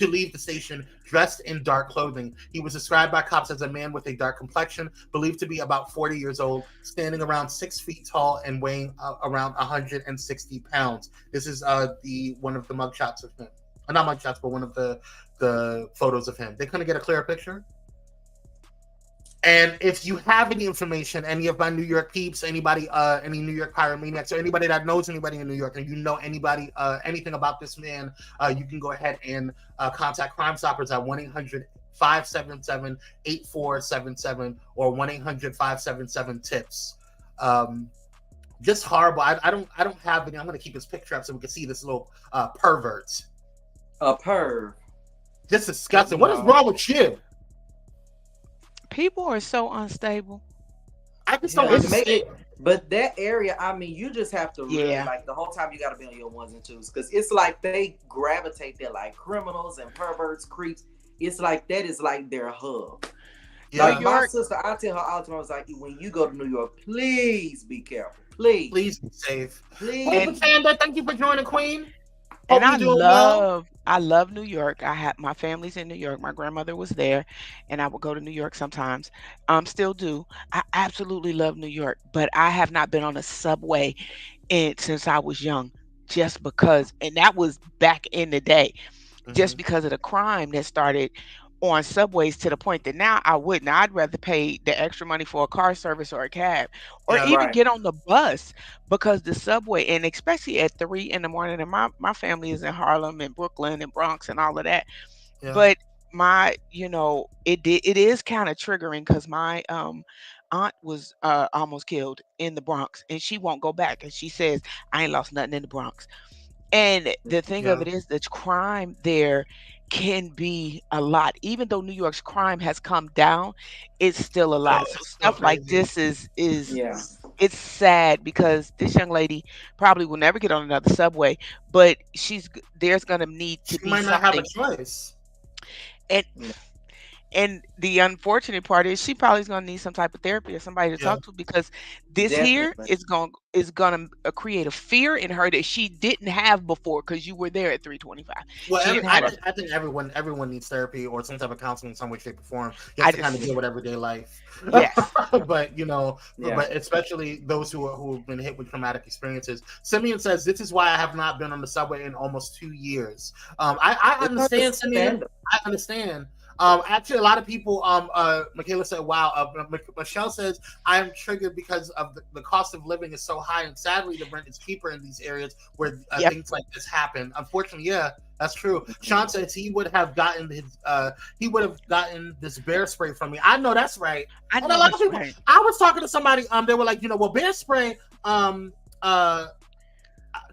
leave the station dressed in dark clothing. He was described by cops as a man with a dark complexion, believed to be about 40 years old, standing around 6 feet tall and weighing around 160 pounds. This is one of the mugshots of him. Not mugshots, but one of the photos of him. They couldn't get a clearer picture. And if you have any information, any of my New York peeps, anybody, any New York pyromaniacs, or anybody that knows anybody in New York, and you know anybody, anything about this man, you can go ahead and contact Crime Stoppers at 1-800-577-8477 or 1-800-577-TIPS. Just horrible. I don't have any. I'm gonna keep his picture up so we can see this little pervert. A perv. Just disgusting. What is wrong with you? People are so unstable. I just don't understand. But that area, I mean, you just have to really, like, the whole time you got to be on your ones and twos, because it's like they gravitate there like criminals and perverts, creeps. It's like that is like their hub. Yeah. Like my sister, I tell her all the time, I was like, when you go to New York, please be careful. Please be safe. Please. Hey, Panda, thank you for joining, Queen. And I love New York. My family's in New York. My grandmother was there, and I would go to New York sometimes. Still do. I absolutely love New York, but I have not been on a subway since I was young, just because, and that was back in the day, just because of the crime that started on subways, to the point that now I wouldn't. I'd rather pay the extra money for a car service or a cab, or even get on the bus, because the subway, and especially at 3 in the morning, and my family is in Harlem and Brooklyn and Bronx and all of that. Yeah. But it is kind of triggering, because my aunt was almost killed in the Bronx, and she won't go back, and she says, I ain't lost nothing in the Bronx. And the thing of it is that crime there can be a lot. Even though New York's crime has come down, it's still a lot. So stuff like this is it's sad, because this young lady probably will never get on another subway, but there's gonna need to be something. She might not have a choice. And the unfortunate part is she probably is going to need some type of therapy or somebody to talk to, because this here is going to create a fear in her that she didn't have before, because you were there at 3:25. Well, I think everyone needs therapy or some type of counseling in some way, shape, or form, just to kind of deal with everyday life. Yes. But but especially those who have been hit with traumatic experiences. Simeon says, this is why I have not been on the subway in almost 2 years. I understand, Simeon. I understand. Actually, a lot of people, Michaela said, wow. Michelle says, I am triggered because of the cost of living is so high, and sadly, the rent is cheaper in these areas where things like this happen. Unfortunately, that's true. Sean says he would have gotten this bear spray from me. I know that's right. I was talking to somebody, they were like, bear spray,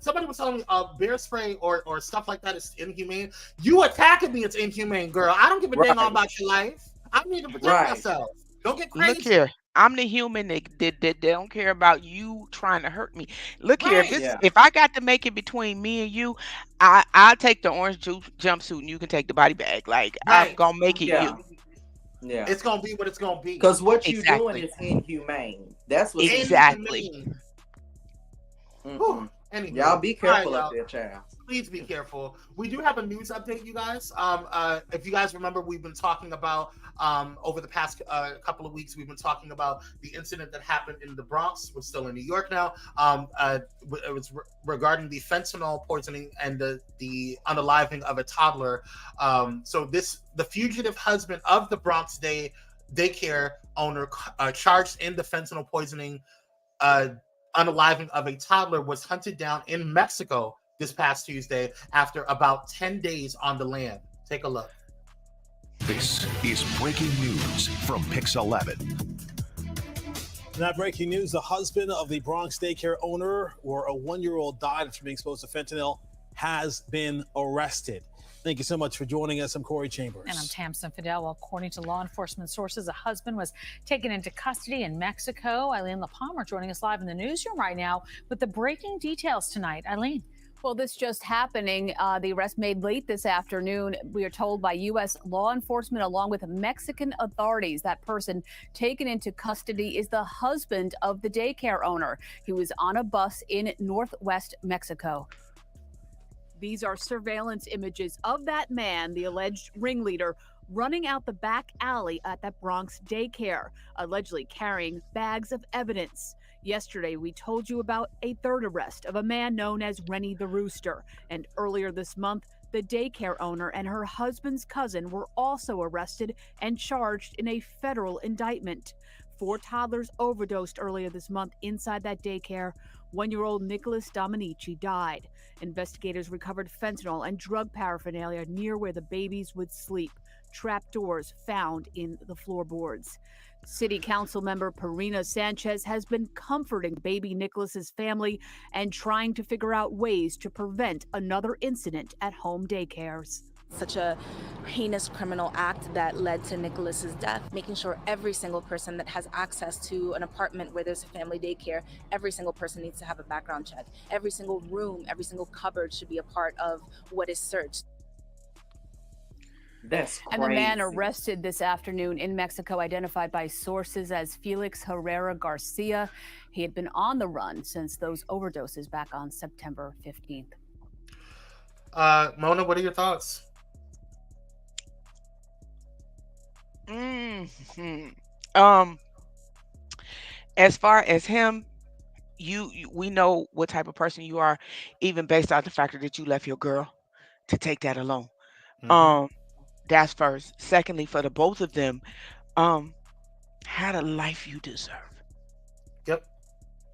somebody was telling me bear spray or stuff like that is inhumane. You attacking me, it's inhumane, girl. I don't give a damn about your life. I need to protect myself. Don't get crazy. Look here. I'm the human that don't care about you trying to hurt me. Look here. If I got to make it between me and you, I'll take the orange jumpsuit and you can take the body bag. Like, I'm going to make it you. Yeah. It's gonna be what it's gonna be. Because what you're Exactly. doing is inhumane. That's what Exactly. Anyway, y'all be careful y'all. up there, child. Please be careful. We do have a news update, you guys. If you guys remember, we've been talking about over the past couple of weeks, we've been talking about the incident that happened in the Bronx. We're still in New York now. It was regarding the fentanyl poisoning and the unaliving of a toddler. So the fugitive husband of the Bronx daycare owner charged in the fentanyl poisoning unaliving of a toddler was hunted down in Mexico this past Tuesday after about 10 days on the land. Take a look. This is breaking news from Pix 11. Not breaking news. The husband of the Bronx daycare owner, where a 1-year-old died after being exposed to fentanyl, has been arrested. Thank you so much for joining us. I'm Corey Chambers. And I'm Tamsin Fidel. According to law enforcement sources, a husband was taken into custody in Mexico. Eileen LaPalmer joining us live in the newsroom right now with the breaking details tonight. Eileen. Well, this just happening. The arrest made late this afternoon, we are told, by U.S. law enforcement along with Mexican authorities. That person taken into custody is the husband of the daycare owner. He was on a bus in northwest Mexico. These are surveillance images of that man, the alleged ringleader, running out the back alley at that Bronx daycare, allegedly carrying bags of evidence. Yesterday, we told you about a third arrest of a man known as Rennie the Rooster. And earlier this month, the daycare owner and her husband's cousin were also arrested and charged in a federal indictment. 4 toddlers overdosed earlier this month inside that daycare. 1-year-old Nicholas Dominici died. Investigators recovered fentanyl and drug paraphernalia near where the babies would sleep. Trapdoors found in the floorboards. City Council member Perina Sanchez has been comforting baby Nicholas's family and trying to figure out ways to prevent another incident at home daycares. Such a heinous criminal act that led to Nicholas's death, making sure every single person that has access to an apartment where there's a family daycare, every single person needs to have a background check. Every single room, every single cupboard should be a part of what is searched. That's crazy. And the man arrested this afternoon in Mexico, identified by sources as Felix Herrera Garcia. He had been on the run since those overdoses back on September 15th. Mona, what are your thoughts? As far as him, we know what type of person you are, even based on the factor that you left your girl to take that alone. That's first. Secondly, for the both of them, had a life you deserve. Yep.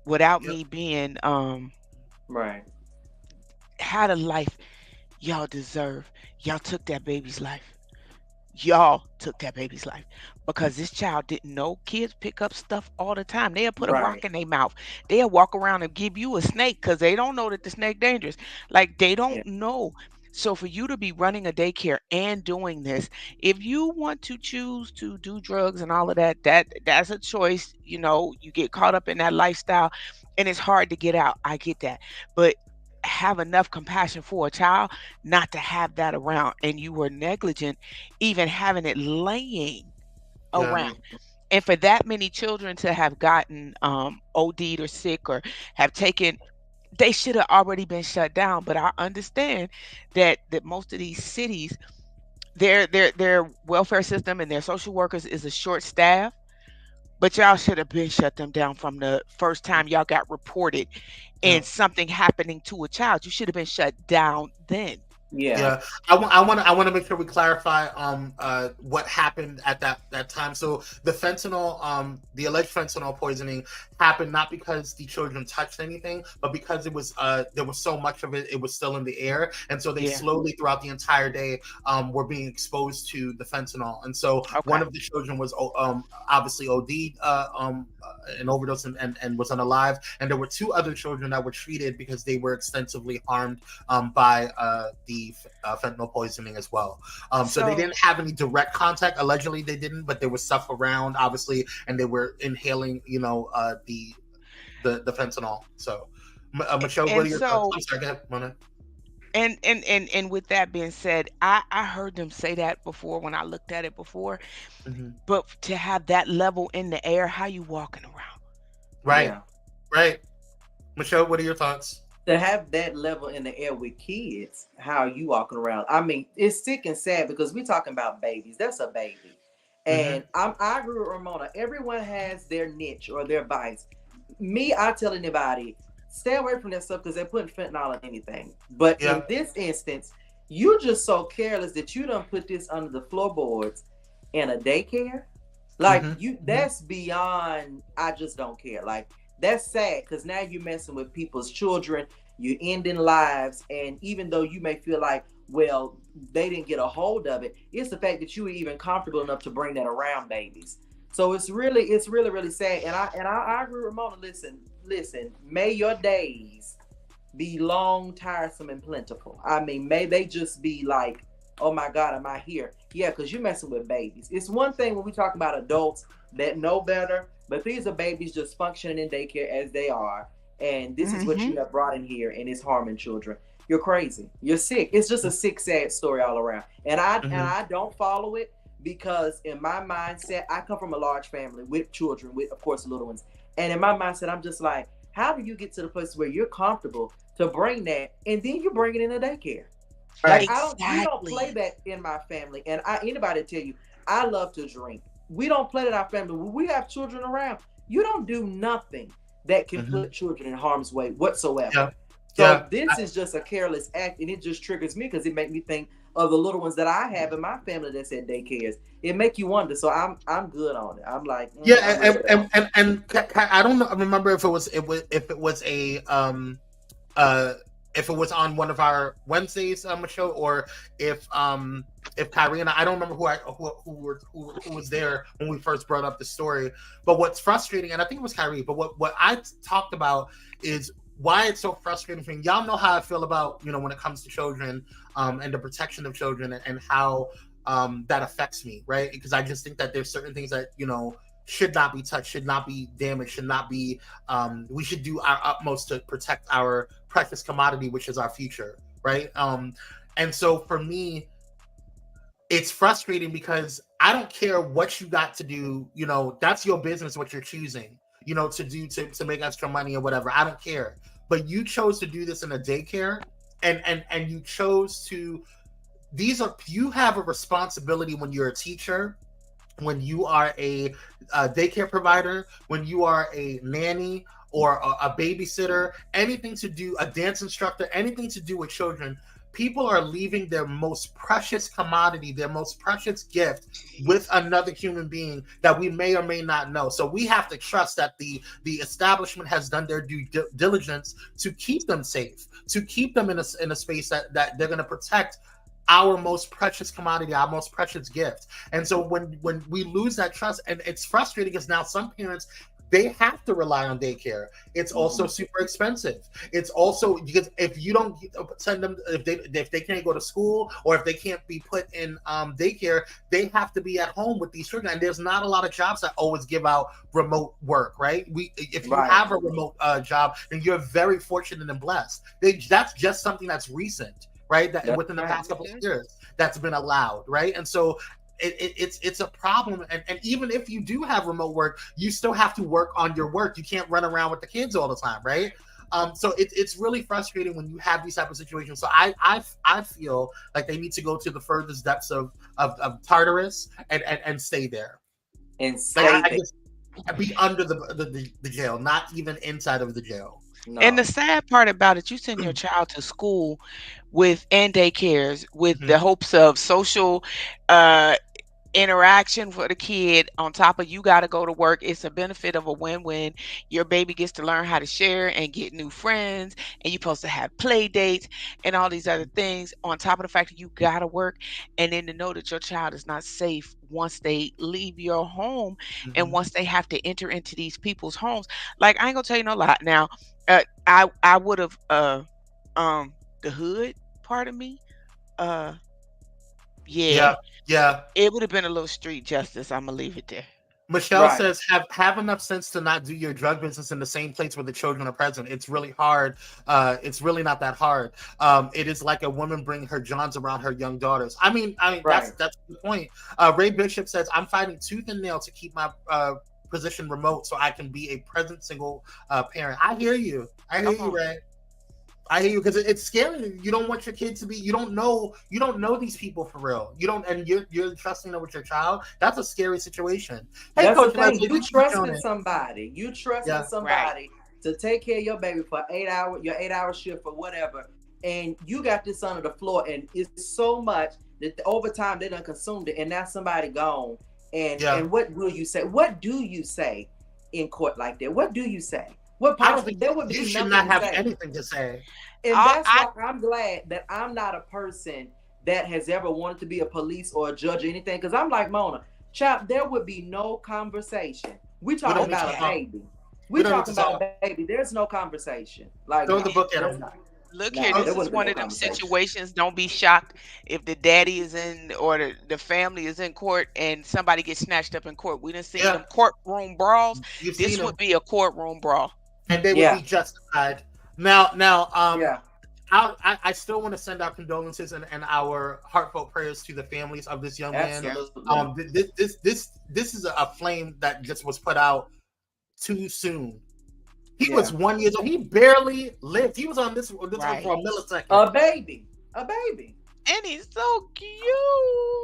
Without me being right. Had a life y'all deserve. Y'all took that baby's life. Y'all took that baby's life because this child didn't know. Kids pick up stuff all the time. They'll put a rock in their mouth. They'll walk around and give you a snake because they don't know that the snake dangerous. Like they don't know. So for you to be running a daycare and doing this, if you want to choose to do drugs and all of that, that's a choice. You know, you get caught up in that lifestyle and it's hard to get out. I get that. But have enough compassion for a child not to have that around, and you were negligent even having it laying around. And for that many children to have gotten OD'd or sick or have taken, they should have already been shut down. But I understand that most of these cities, their welfare system and their social workers is a short staff. But y'all should have been shut them down from the first time y'all got reported and something happening to a child. You should have been shut down then. Yeah. I want to make sure we clarify what happened at that time. So the fentanyl, the alleged fentanyl poisoning happened not because the children touched anything, but because it was there was so much of it, it was still in the air, and so they slowly throughout the entire day were being exposed to the fentanyl. And so one of the children was obviously OD'd, an overdose and was unalive, and there were 2 other children that were treated because they were extensively harmed by the fentanyl poisoning as well. So they didn't have any direct contact. Allegedly they didn't, but there was stuff around obviously, and they were inhaling, the fentanyl. So MaChaude, what are your thoughts? I'm sorry, go ahead, Mona. And with that being said, I heard them say that before when I looked at it before, Mhm. but to have that level in the air, how you walking around? Right. Yeah. Right. MaChaude, what are your thoughts? To have that level in the air with kids, how you walking around. I mean, it's sick and sad because we're talking about babies. That's a baby. And I agree with Ramona. Everyone has their niche or their vice. Me, I tell anybody, stay away from that stuff because they're putting fentanyl in anything. But in this instance, you just so careless that you don't put this under the floorboards in a daycare. Like that's beyond. I just don't care. Like that's sad because now you're messing with people's children. You're ending lives, and even though you may feel like, well, they didn't get a hold of it, it's the fact that you were even comfortable enough to bring that around babies. So it's really, really sad. And I agree with Mona. Listen. May your days be long, tiresome, and plentiful. I mean, may they just be like, oh my God, am I here? Yeah, because you're messing with babies. It's one thing when we talk about adults that know better, but these are babies just functioning in daycare as they are. And this is what you have brought in here, and it's harming children. You're crazy. You're sick. It's just a sick, sad story all around. And I don't follow it because in my mindset, I come from a large family with children, with, of course, little ones. And in my mindset, I'm just like, how do you get to the place where you're comfortable to bring that, and then you bring it in a daycare? Like we don't play that in my family. And anybody tell you, I love to drink. We don't play that in our family. When we have children around, you don't do nothing that can put children in harm's way whatsoever. So this is just a careless act, and it just triggers me because it makes me think of the little ones that I have in my family that's at daycares. It make you wonder. So I'm good on it. I'm like, and I don't remember if it was on one of our Wednesdays show, or if Kire and I don't remember who was there when we first brought up the story. But what's frustrating, and I think it was Kire, but what I talked about is why it's so frustrating for me. Y'all know how I feel about, when it comes to children and the protection of children, and how that affects me, right? Because I just think that there's certain things that should not be touched, should not be damaged, should not be we should do our utmost to protect our precious commodity, which is our future, right? And so for me, it's frustrating because I don't care what you got to do, that's your business, what you're choosing, to do to make extra money or whatever. I don't care. But you chose to do this in a daycare, and you chose to, you have a responsibility when you're a teacher, when you are a daycare provider, when you are a nanny or a babysitter, anything to do, a dance instructor, anything to do with children. People are leaving their most precious commodity, their most precious gift with another human being that we may or may not know. So we have to trust that the establishment has done their due diligence to keep them safe, to keep them in a space that they're going to protect our most precious commodity, our most precious gift. And so when we lose that trust, and it's frustrating because now some parents, they have to rely on daycare. It's also super expensive. It's also because if you don't send them, if they can't go to school, or if they can't be put in daycare, they have to be at home with these children. And there's not a lot of jobs that always give out remote work, right? If you have a remote job, then you're very fortunate and blessed. That's just something that's recent, right? That within the past couple of years, that's been allowed, right? And so it's a problem, and even if you do have remote work, you still have to work on your work. You can't run around with the kids all the time, right? So it's really frustrating when you have these type of situations. So I feel like they need to go to the furthest depths of Tartarus and stay there, and stay there. Be under the jail, not even inside of the jail. No. And the sad part about it, you send your child to school and daycares with the hopes of social interaction for the kid, on top of you got to go to work. It's a benefit of a win-win. Your baby gets to learn how to share and get new friends, and you're supposed to have play dates and all these other things, on top of the fact that you got to work, and then to know that your child is not safe once they leave your home and once they have to enter into these people's homes. Like, I ain't gonna tell you no lie. Now I would have the hood part of me, yeah, it would have been a little street justice. I'm gonna leave it there. Michelle says, have enough sense to not do your drug business in the same place where the children are present. It's really hard. It's really not that hard. It is like a woman bringing her Johns around her young daughters. I mean, that's the point. Ray Bishop says, I'm fighting tooth and nail to keep my position remote so I can be a present single parent. I hear you. I hear you, Ray. I hear you, because it's scary. You don't want your kid to be. You don't know these people for real. You don't, and you're trusting them with your child. That's a scary situation. Hey, That's Coach the thing. Leslie, You trusting somebody. You trusting somebody to take care of your baby for 8 hours, your 8-hour shift or whatever, and you got this under the floor, and it's so much that over time they done consumed it, and now somebody gone. And what will you say? What do you say in court like that? What do you say? What I don't think there would be you should not have say. anything to say. And that's why I'm glad that I'm not a person that has ever wanted to be a police or a judge or anything. Because I'm like Mona, child, there would be no conversation. We talking about a baby. We talking about a baby. There's no conversation. Like throw the book at him. Look here, this is one of them situations. Don't be shocked if the daddy is in or the family is in court and somebody gets snatched up in court. We done seen them courtroom brawls. This would be a courtroom brawl. And they would be justified. Now, I still want to send our condolences and our heartfelt prayers to the families of this young man. This is a flame that just was put out too soon. He was 1 year old. He barely lived. He was on this one for a millisecond. A baby. And he's so cute.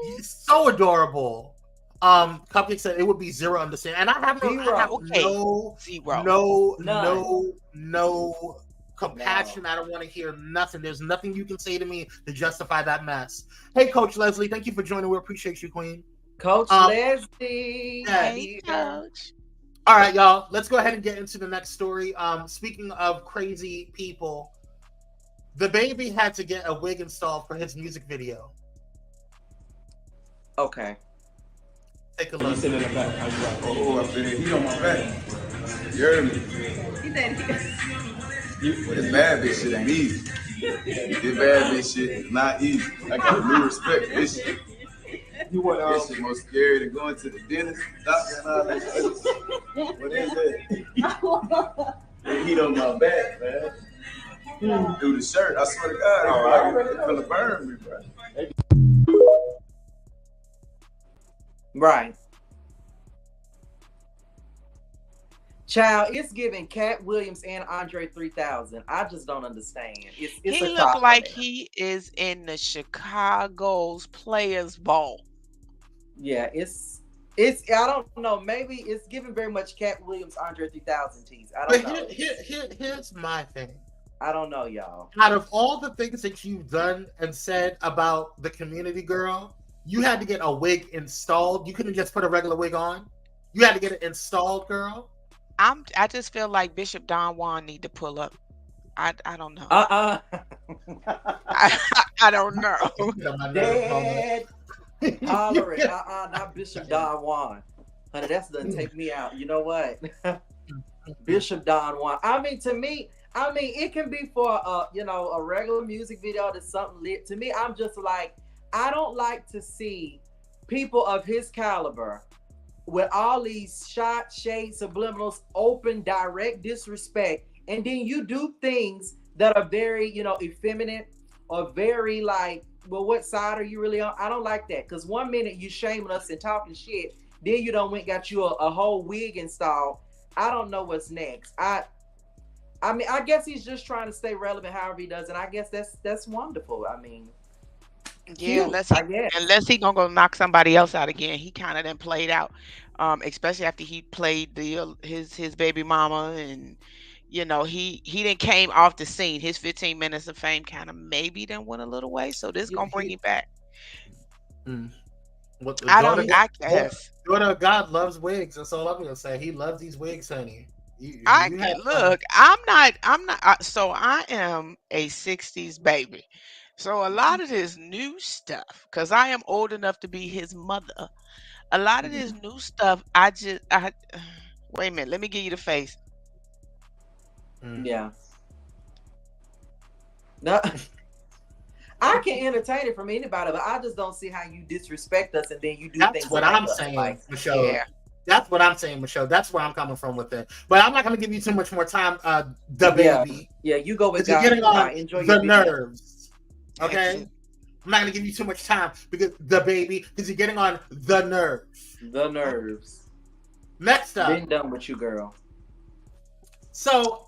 He's so adorable. Cupcake said it would be zero understanding, and I have no compassion. I don't want to hear nothing. There's nothing you can say to me to justify that mess. Hey, Coach Leslie, thank you for joining. We appreciate you, Queen. Coach Leslie. Hey, Coach. All right, y'all. Let's go ahead and get into the next story. Speaking of crazy people, the baby had to get a wig installed for his music video. Okay. Take a look. You sit in the back. I was like, oh, I feel it. He on my back. You heard me? He said this bad bitch shit ain't easy. This bad bitch shit is not easy. I got new respect for this shit. This shit more scary than going to the dentist, doctor, and all that shit. What is that? The heat on my back, man. Through the shirt, I swear to God, it's gonna burn me, bro. Right. Child, it's giving Cat Williams and Andre 3000. I just don't understand. It's he look like he is in the Chicago's Players Ball. Yeah, it's I don't know. Maybe it's giving very much Cat Williams, Andre 3000 tease. I don't know. Here's my thing. I don't know, y'all. Out of all the things that you've done and said about the community girl, you had to get a wig installed. You couldn't just put a regular wig on. You had to get it installed, girl. I just feel like Bishop Don Juan need to pull up. I don't know. I don't know. Dad, hollering. Not Bishop Don Juan. Honey, that's gonna take me out. You know what? Bishop Don Juan. I mean, to me, it can be for a regular music video that's something lit. To me, I'm just like, I don't like to see people of his caliber with all these shots, shades, subliminals, open, direct disrespect, and then you do things that are very, effeminate or very like, well, what side are you really on? I don't like that, because 1 minute you shaming us and talking shit, then you don't got you a whole wig installed. I don't know what's next. I mean, I guess he's just trying to stay relevant however he does, and I guess that's wonderful. I mean, yeah, unless he gonna go knock somebody else out again. He kind of then played out, especially after he played his baby mama, and he then came off the scene. His 15 minutes of fame kind of maybe then went a little way. So this gonna bring him back. I guess. Daughter of God loves wigs. That's all I'm gonna say. He loves these wigs, honey. I'm not. So I am a 60s baby. So a lot of this new stuff, because I am old enough to be his mother, a lot of this new stuff, wait a minute, let me give you the face. Yeah. No, I can entertain it from anybody, but I just don't see how you disrespect us and then you do things. That's what I'm saying, Michelle. Yeah. That's what I'm saying, Michelle. That's where I'm coming from with it. But I'm not going to give you too much more time, the baby. Yeah, you go with you're getting on enjoy the your nerves. Okay? I'm not going to give you too much time because the baby, because you're getting on the nerves. The nerves. Next up. Been done with you, girl. So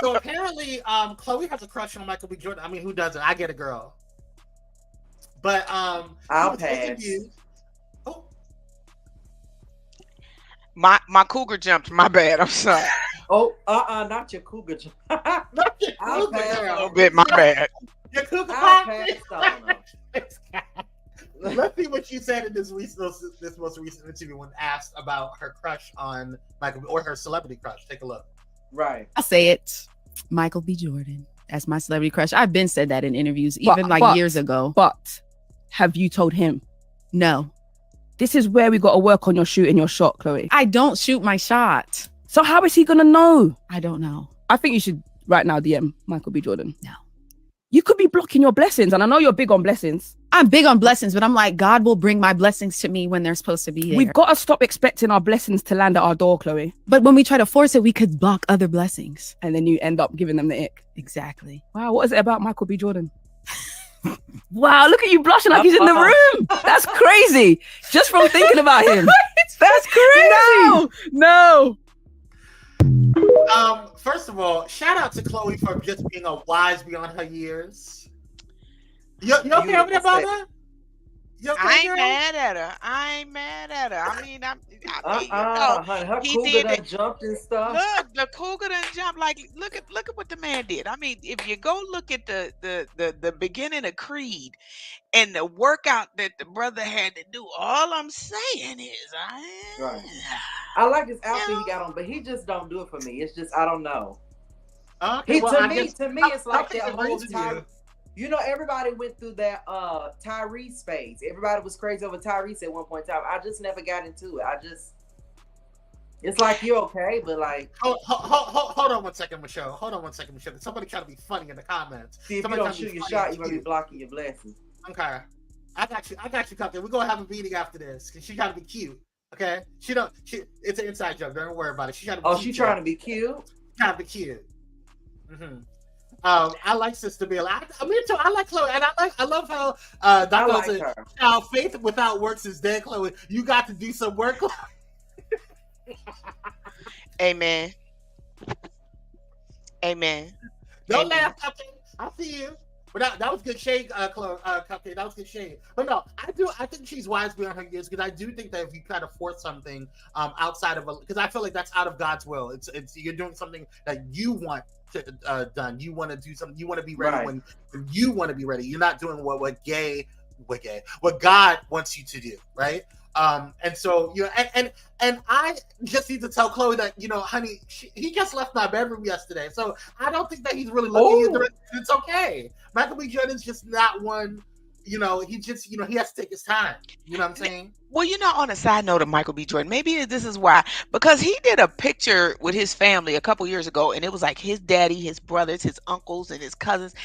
apparently, Chloe has a crush on Michael B. Jordan. I mean, who doesn't? I get a girl. But I'll pass. Oh. My cougar jumped. My bad. I'm sorry. Oh, not your cougar jump. Not your I'll cougar pass girl. A little bit. My bad. Your cougar I'll pop. pass on them. Let's see what she said in this most recent interview when asked about her crush on Michael or her celebrity crush. Take a look. Right. I'll say it. Michael B. Jordan. That's my celebrity crush. I've been said that in interviews, even years ago. But have you told him? No. This is where we got to work on your shooting your shot, Chloe. I don't shoot my shot. So how is he going to know? I don't know. I think you should right now DM Michael B. Jordan. No. You could be blocking your blessings. And I know you're big on blessings. I'm big on blessings, but I'm like, God will bring my blessings to me when they're supposed to be here. We've got to stop expecting our blessings to land at our door, Chloe. But when we try to force it, we could block other blessings. And then you end up giving them the ick. Exactly. Wow, what is it about Michael B. Jordan? Wow, look at you blushing like he's in the room. That's crazy. Just from thinking about him. That's crazy. No. First of all, shout out to Chloe for just being a wise beyond her years. You okay over there, brother? I ain't mad at her. I mean, Her cougar done jumped and stuff. Look, the cougar done jumped. Like, look at what the man did. I mean, if you go look at the beginning of Creed and the workout that the brother had to do, all I'm saying is, right. I like this outfit he got on, but he just don't do it for me. It's just I don't know. Okay, To me, it's like that whole time. You know, everybody went through that Tyrese phase. Everybody was crazy over Tyrese at one point in time. I just never got into it. It's like you're okay, but like hold on one second, Michelle. Hold on one second, Michelle. Somebody trying to be funny in the comments. See, if you don't shoot your shot, you're gonna be blocking your blessings. Okay. I got you, Cupcake. We're gonna have a meeting after this because she gotta be cute. Okay? It's an inside joke. Don't worry about it. She gotta be cute. She trying to be cute? Trying to be cute. Mm-hmm. I like Sister Bill. Me too. I like Chloe, and I love how Dr. said, "How faith without works is dead." Chloe, you got to do some work. Amen. Don't laugh, Cupcake. I see you. But that was good shade, Chloe, Cupcake. That was good shade. But no, I think she's wise beyond her years because I do think that if you try to force something outside of because I feel like that's out of God's will. It's you're doing something that you want done. You want to do something. You want to be ready when you want to be ready. You're not doing what God wants you to do, right? And so and I just need to tell Chloe that honey, he just left my bedroom yesterday, so I don't think that he's really looking in the direction. It's okay. Michael B. Jordan's just not one. He just he has to take his time. You know what I'm saying? Well, on a side note of Michael B. Jordan, maybe this is why, because he did a picture with his family a couple years ago, and it was like his daddy, his brothers, his uncles, and his cousins.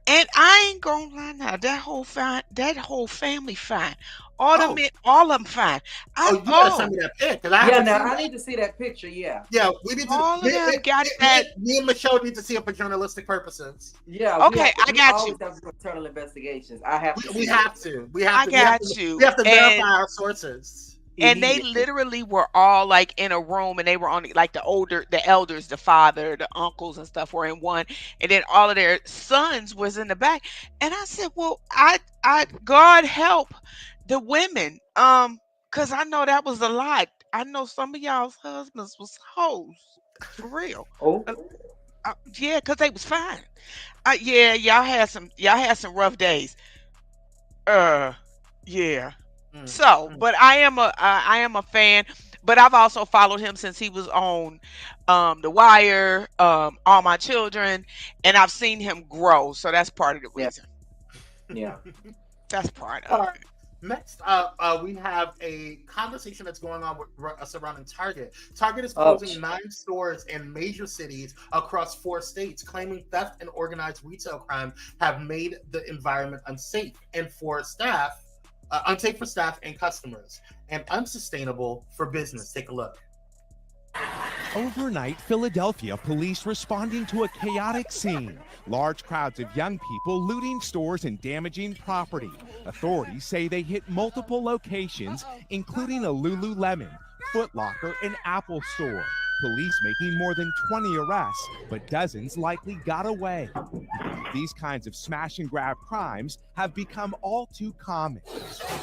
And I ain't gonna lie now, that whole family fine. All of them fine. You gotta send me that pic. I need to see that picture. Yeah. Yeah, we need to. All of them got that. Me and MaChaude need to see it for journalistic purposes. Yeah. Okay, I got you. We have to do internal investigations. I have to. We have to. We have to verify our sources. And they literally were all like in a room, and they were on like the elders, the father, the uncles and stuff were in one, and then all of their sons was in the back. And I said, well, I God help the women, because I know that was a lot. I know some of y'all's husbands was hoes, for real. Yeah, because they was fine. Yeah, y'all had some rough days. Yeah. But I am a fan. But I've also followed him since he was on The Wire, All My Children, and I've seen him grow. So that's part of the reason. Yeah. That's part of it. Next up, we have a conversation that's going on surrounding Target. Target is closing 9 stores in major cities across 4 states, claiming theft and organized retail crime have made the environment unsafe. And for staff, unsafe for staff and customers, and unsustainable for business. Take a look. Overnight, Philadelphia police responding to a chaotic scene. Large crowds of young people looting stores and damaging property. Authorities say they hit multiple locations, including a Lululemon, Foot Locker, and Apple store. Police making more than 20 arrests, but dozens likely got away. These kinds of smash and grab crimes have become all too common,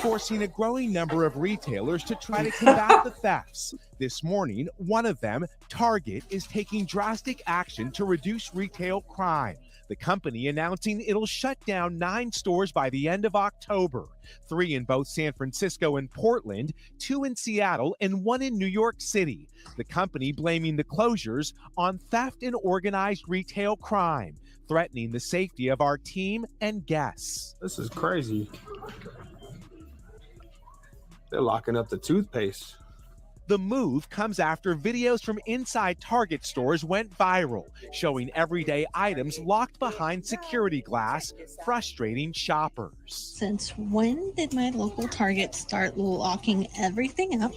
forcing a growing number of retailers to try to combat the thefts. This morning, one of them, Target, is taking drastic action to reduce retail crime. The company announcing it'll shut down 9 stores by the end of October, 3 in both San Francisco and Portland, 2 in Seattle, and 1 in New York City. The company blaming the closures on theft and organized retail crime, threatening the safety of our team and guests. This is crazy. They're locking up the toothpaste. The move comes after videos from inside Target stores went viral, showing everyday items locked behind security glass, frustrating shoppers. Since when did my local Target start locking everything up?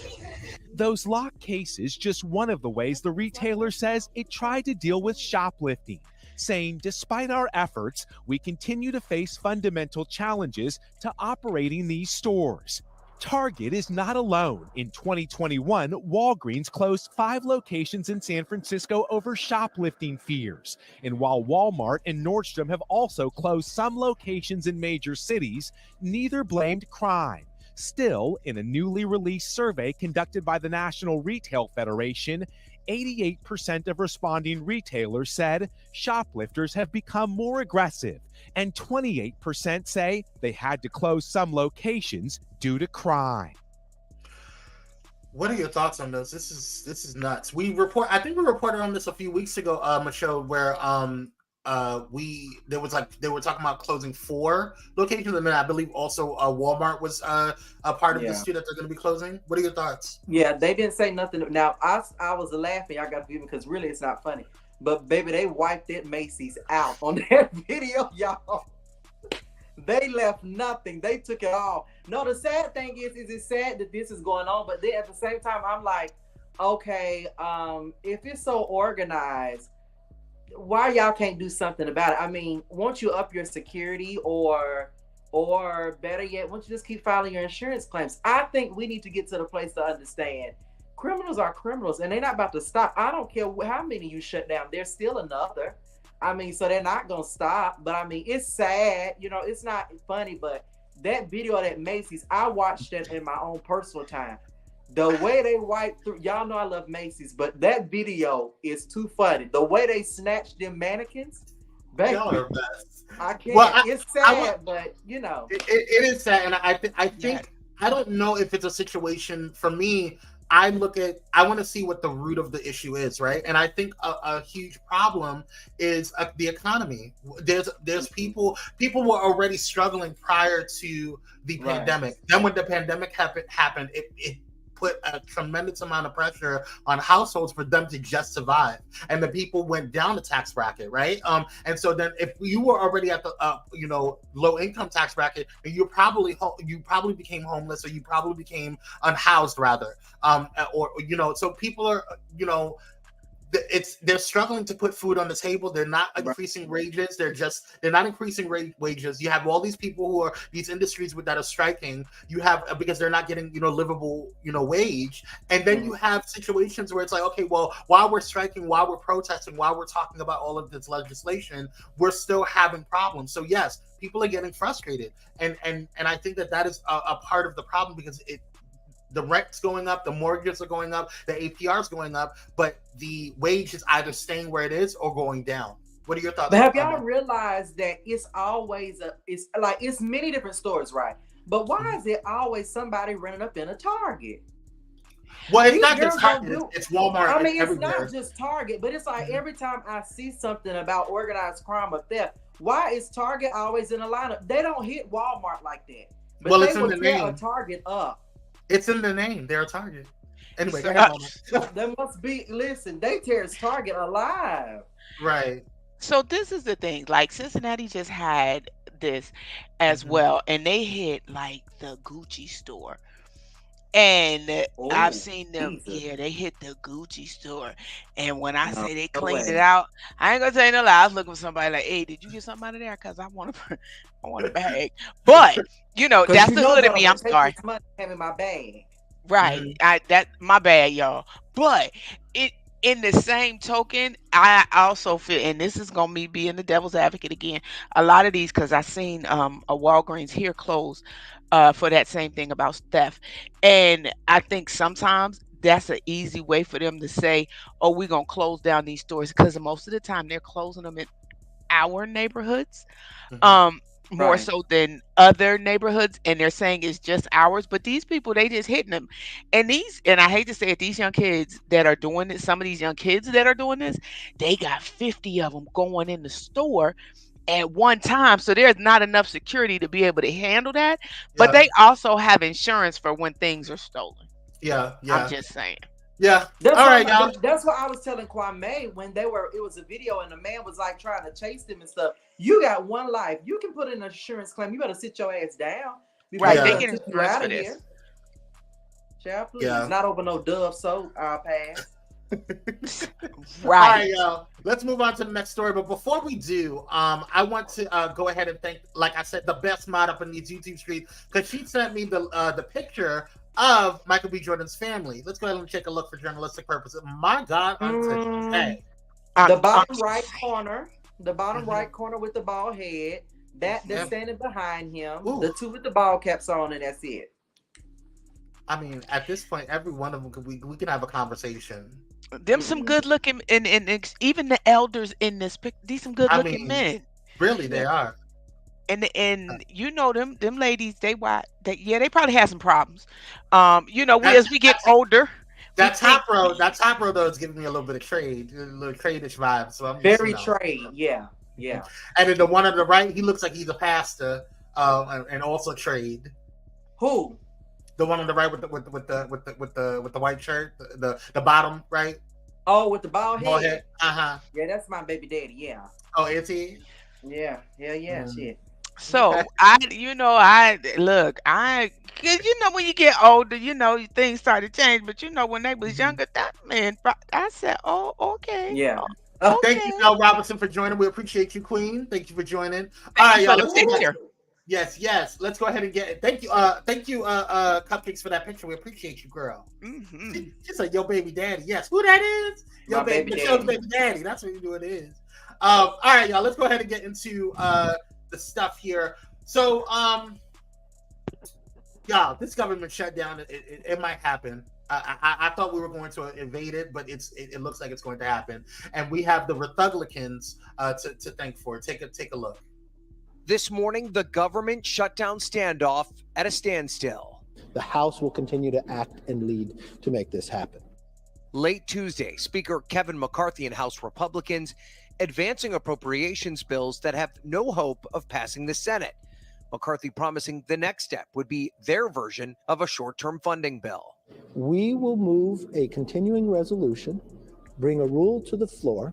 Those locked cases just one of the ways the retailer says it tried to deal with shoplifting, saying despite our efforts, we continue to face fundamental challenges to operating these stores. Target is not alone. In 2021, Walgreens closed 5 locations in San Francisco over shoplifting fears. And while Walmart and Nordstrom have also closed some locations in major cities, neither blamed crime. Still, in a newly released survey conducted by the National Retail Federation, 88% of responding retailers said shoplifters have become more aggressive, and 28% say they had to close some locations due to crime. What are your thoughts on this? This is nuts. I think we reported on this a few weeks ago, MaChaude, where they were talking about closing 4 locations, and then I believe also Walmart was a part of this too that they're going to be closing. What are your thoughts? Yeah, they didn't say nothing. Now I was laughing. I got to forgive me because really it's not funny. But baby, they wiped that Macy's out on that video, y'all. They left nothing. They took it all. No, the sad thing is it's sad that this is going on, but then at the same time, I'm like, okay, if it's so organized, why y'all can't do something about it? I mean, won't you up your security or better yet, won't you just keep filing your insurance claims? I think we need to get to the place to understand criminals are criminals and they're not about to stop. I don't care how many you shut down. There's still another. I mean, so they're not going to stop. But I mean, it's sad. You know, it's not funny, but that video of that Macy's, I watched that in my own personal time. The way they wiped through, y'all know I love Macy's, but that video is too funny. The way they snatched them mannequins, baby, I can't. Well, it's sad, but you know, it is sad, and I think I don't know if it's a situation for me. I want to see what the root of the issue is, right? And I think a huge problem is the economy. There's people were already struggling prior to the pandemic. Then when the pandemic happened, it put a tremendous amount of pressure on households for them to just survive, and the people went down the tax bracket, right? And so then if you were already at the low income tax bracket, and you probably became homeless, or you probably became unhoused rather, so people are they're struggling to put food on the table. They're not increasing wages. They're not increasing wages. You have all these people who are these industries that are striking. You have because they're not getting livable wage, and then you have situations where it's like, okay, well, while we're striking, while we're protesting, while we're talking about all of this legislation, we're still having problems. So yes, people are getting frustrated, and I think that is a part of the problem, because the rent's going up, the mortgages are going up, the APR is going up, but the wage is either staying where it is or going down. What are your thoughts? But have y'all realized that it's always it's many different stores, right? But why is it always somebody running up in a Target? Well, it's not just Target, it's Walmart. I mean, it's not just Target, but it's like every time I see something about organized crime or theft, why is Target always in a lineup? They don't hit Walmart like that. But well, they it's in the name. A Target up. It's in the name. They're a Target. Anyway, there must be. Listen, they tear Target alive. Right. So this is the thing. Like Cincinnati just had this as well, and they hit like the Gucci store. And I've seen them, yeah, they hit the Gucci store. And when I say they cleaned it out, I ain't gonna tell you no lie. I was looking for somebody like, hey, did you get something out of there? Because I want a bag. But you know, that's the hood of me. I'm sorry. Money came in my bag. Right. My bad, y'all. But it in the same token, I also feel, and this is gonna me being the devil's advocate again, a lot of these, because I seen a Walgreens here close for that same thing about theft. And I think sometimes that's an easy way for them to say, oh, we're gonna close down these stores, because most of the time they're closing them in our neighborhoods. More so than other neighborhoods, and they're saying it's just ours. But these people, they just hitting them. And I hate to say it, these young kids that are doing this, some of these young kids that are doing this, they got 50 of them going in the store at one time. So there's not enough security to be able to handle that. But they also have insurance for when things are stolen. Yeah. I'm just saying. Yeah. That's All why, right, y'all. That's what I was telling Kwame when it was a video and the man was like trying to chase them and stuff. You got one life. You can put in an insurance claim. You better sit your ass down. Right. They get insurance for this. Child, please. Not over no Dove soap. I'll pass. Right. All right, y'all. Let's move on to the next story. But before we do, I want to go ahead and thank, like I said, the best mod up in these YouTube streets, because she sent me the picture of Michael B. Jordan's family. Let's go ahead and take a look for journalistic purposes. My God, hey. The bottom right corner with the bald head, that's standing behind him. Ooh. The two with the ball caps on, and that's it. I mean, at this point, every one of them we can have a conversation. Them some good looking, and even the elders in this pic, these some good looking men. Really, they are. And you know them ladies, they probably have some problems. As we get older. That top row though is giving me a little bit of trade, a little trade-ish vibe. So I'm very trade, yeah. And then the one on the right, he looks like he's a pastor, and also trade. Who? The one on the right with the white shirt, the bottom right. Oh, with the bald head. Uh-huh. Yeah, that's my baby daddy. Yeah. Oh, is he? Yeah. Shit. So because when you get older, things start to change. But when they was younger, that man, I said, oh, okay. Yeah. Okay. Thank you, Mel Robinson, for joining. We appreciate you, Queen. Thank you for joining. All right, y'all. Let's picture. Yes. Let's go ahead and get it. Thank you, Cupcakes, for that picture. We appreciate you, girl. Mm-hmm. She's like, yo, baby daddy. Yes, who that is? Yo, baby daddy. That's what you do. It is. All right, y'all. Let's go ahead and get into the stuff here. So, y'all, this government shutdown, it might happen. I thought we were going to invade it, but it looks like it's going to happen. And we have the Republicans to thank for it. Take a look. This morning, the government shutdown standoff at a standstill. The House will continue to act and lead to make this happen. Late Tuesday, Speaker Kevin McCarthy and House Republicans advancing appropriations bills that have no hope of passing the Senate. McCarthy promising the next step would be their version of a short-term funding bill. We will move a continuing resolution, bring a rule to the floor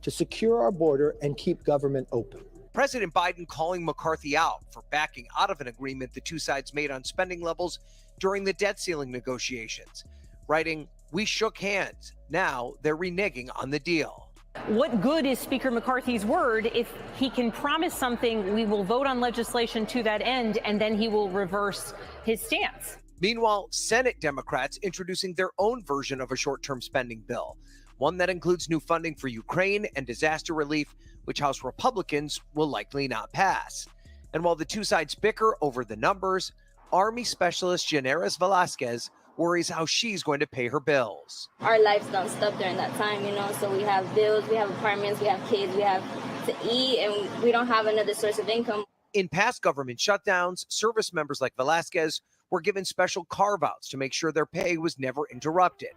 to secure our border and keep government open. President Biden calling McCarthy out for backing out of an agreement the two sides made on spending levels during the debt ceiling negotiations, writing, "We shook hands. Now they're reneging on the deal." What good is Speaker McCarthy's word if he can promise something, we will vote on legislation to that end, and then he will reverse his stance? Meanwhile, Senate Democrats introducing their own version of a short-term spending bill, one that includes new funding for Ukraine and disaster relief, which House Republicans will likely not pass. And while the two sides bicker over the numbers, Army Specialist Generis Velasquez worries how she's going to pay her bills. Our lives don't stop during that time, so we have bills, we have apartments, we have kids, we have to eat, and we don't have another source of income. In past government shutdowns, service members like Velasquez were given special carve-outs to make sure their pay was never interrupted.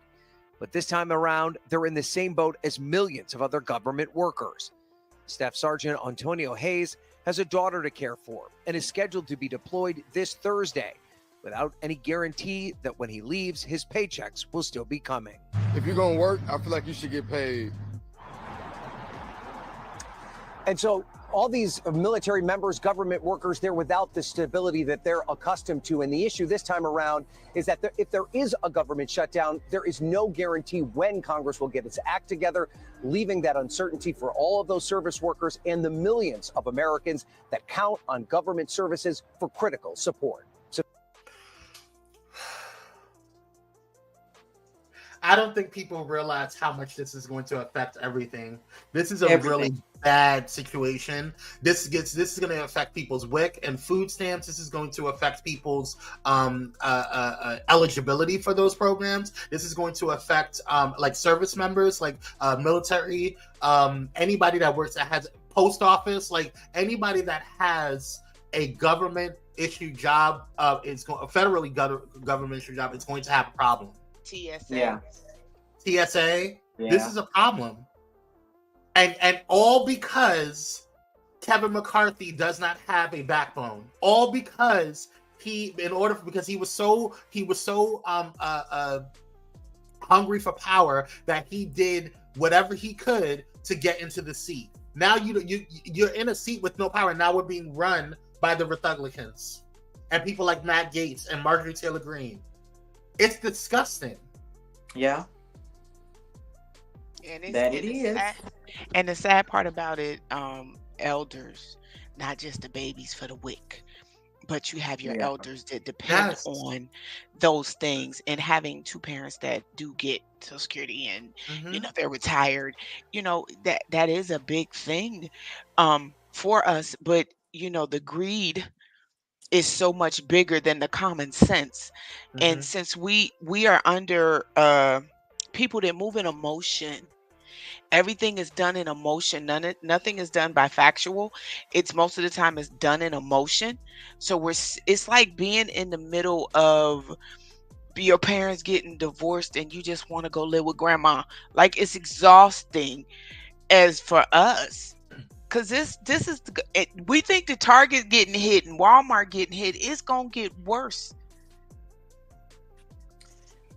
But this time around, they're in the same boat as millions of other government workers. Staff Sergeant Antonio Hayes has a daughter to care for and is scheduled to be deployed this Thursday, without any guarantee that when he leaves, his paychecks will still be coming. If you're going to work, I feel like you should get paid. And so all these military members, government workers, they're without the stability that they're accustomed to. And the issue this time around is that if there is a government shutdown, there is no guarantee when Congress will get its act together, leaving that uncertainty for all of those service workers and the millions of Americans that count on government services for critical support. I don't think people realize how much this is going to affect everything. This is a really bad situation. This is going to affect people's WIC and food stamps. This is going to affect people's eligibility for those programs. This is going to affect like service members, like military, anybody that works that has post office, like anybody that has a government issued job, is going a federally government issued job. It's going to have a problem. TSA. TSA. Yeah. This is a problem. And all because Kevin McCarthy does not have a backbone. All because because he was so hungry for power that he did whatever he could to get into the seat. Now you're in a seat with no power. Now we're being run by the Republicans and people like Matt Gaetz and Marjorie Taylor Greene. It's disgusting. Yeah. And it is. And the sad part about it, elders, not just the babies for the WIC, but you have your elders that depend on those things, and having two parents that do get Social Security and they're retired, that is a big thing for us. But the greed is so much bigger than the common sense. And since we are under people that move in emotion, everything is done in emotion. Nothing is done by factual. It's most of the time it's done in emotion. So it's like being in the middle of your parents getting divorced and you just want to go live with grandma. Like, it's exhausting as for us. Because this is we think the Target getting hit and Walmart getting hit. It's gonna get worse.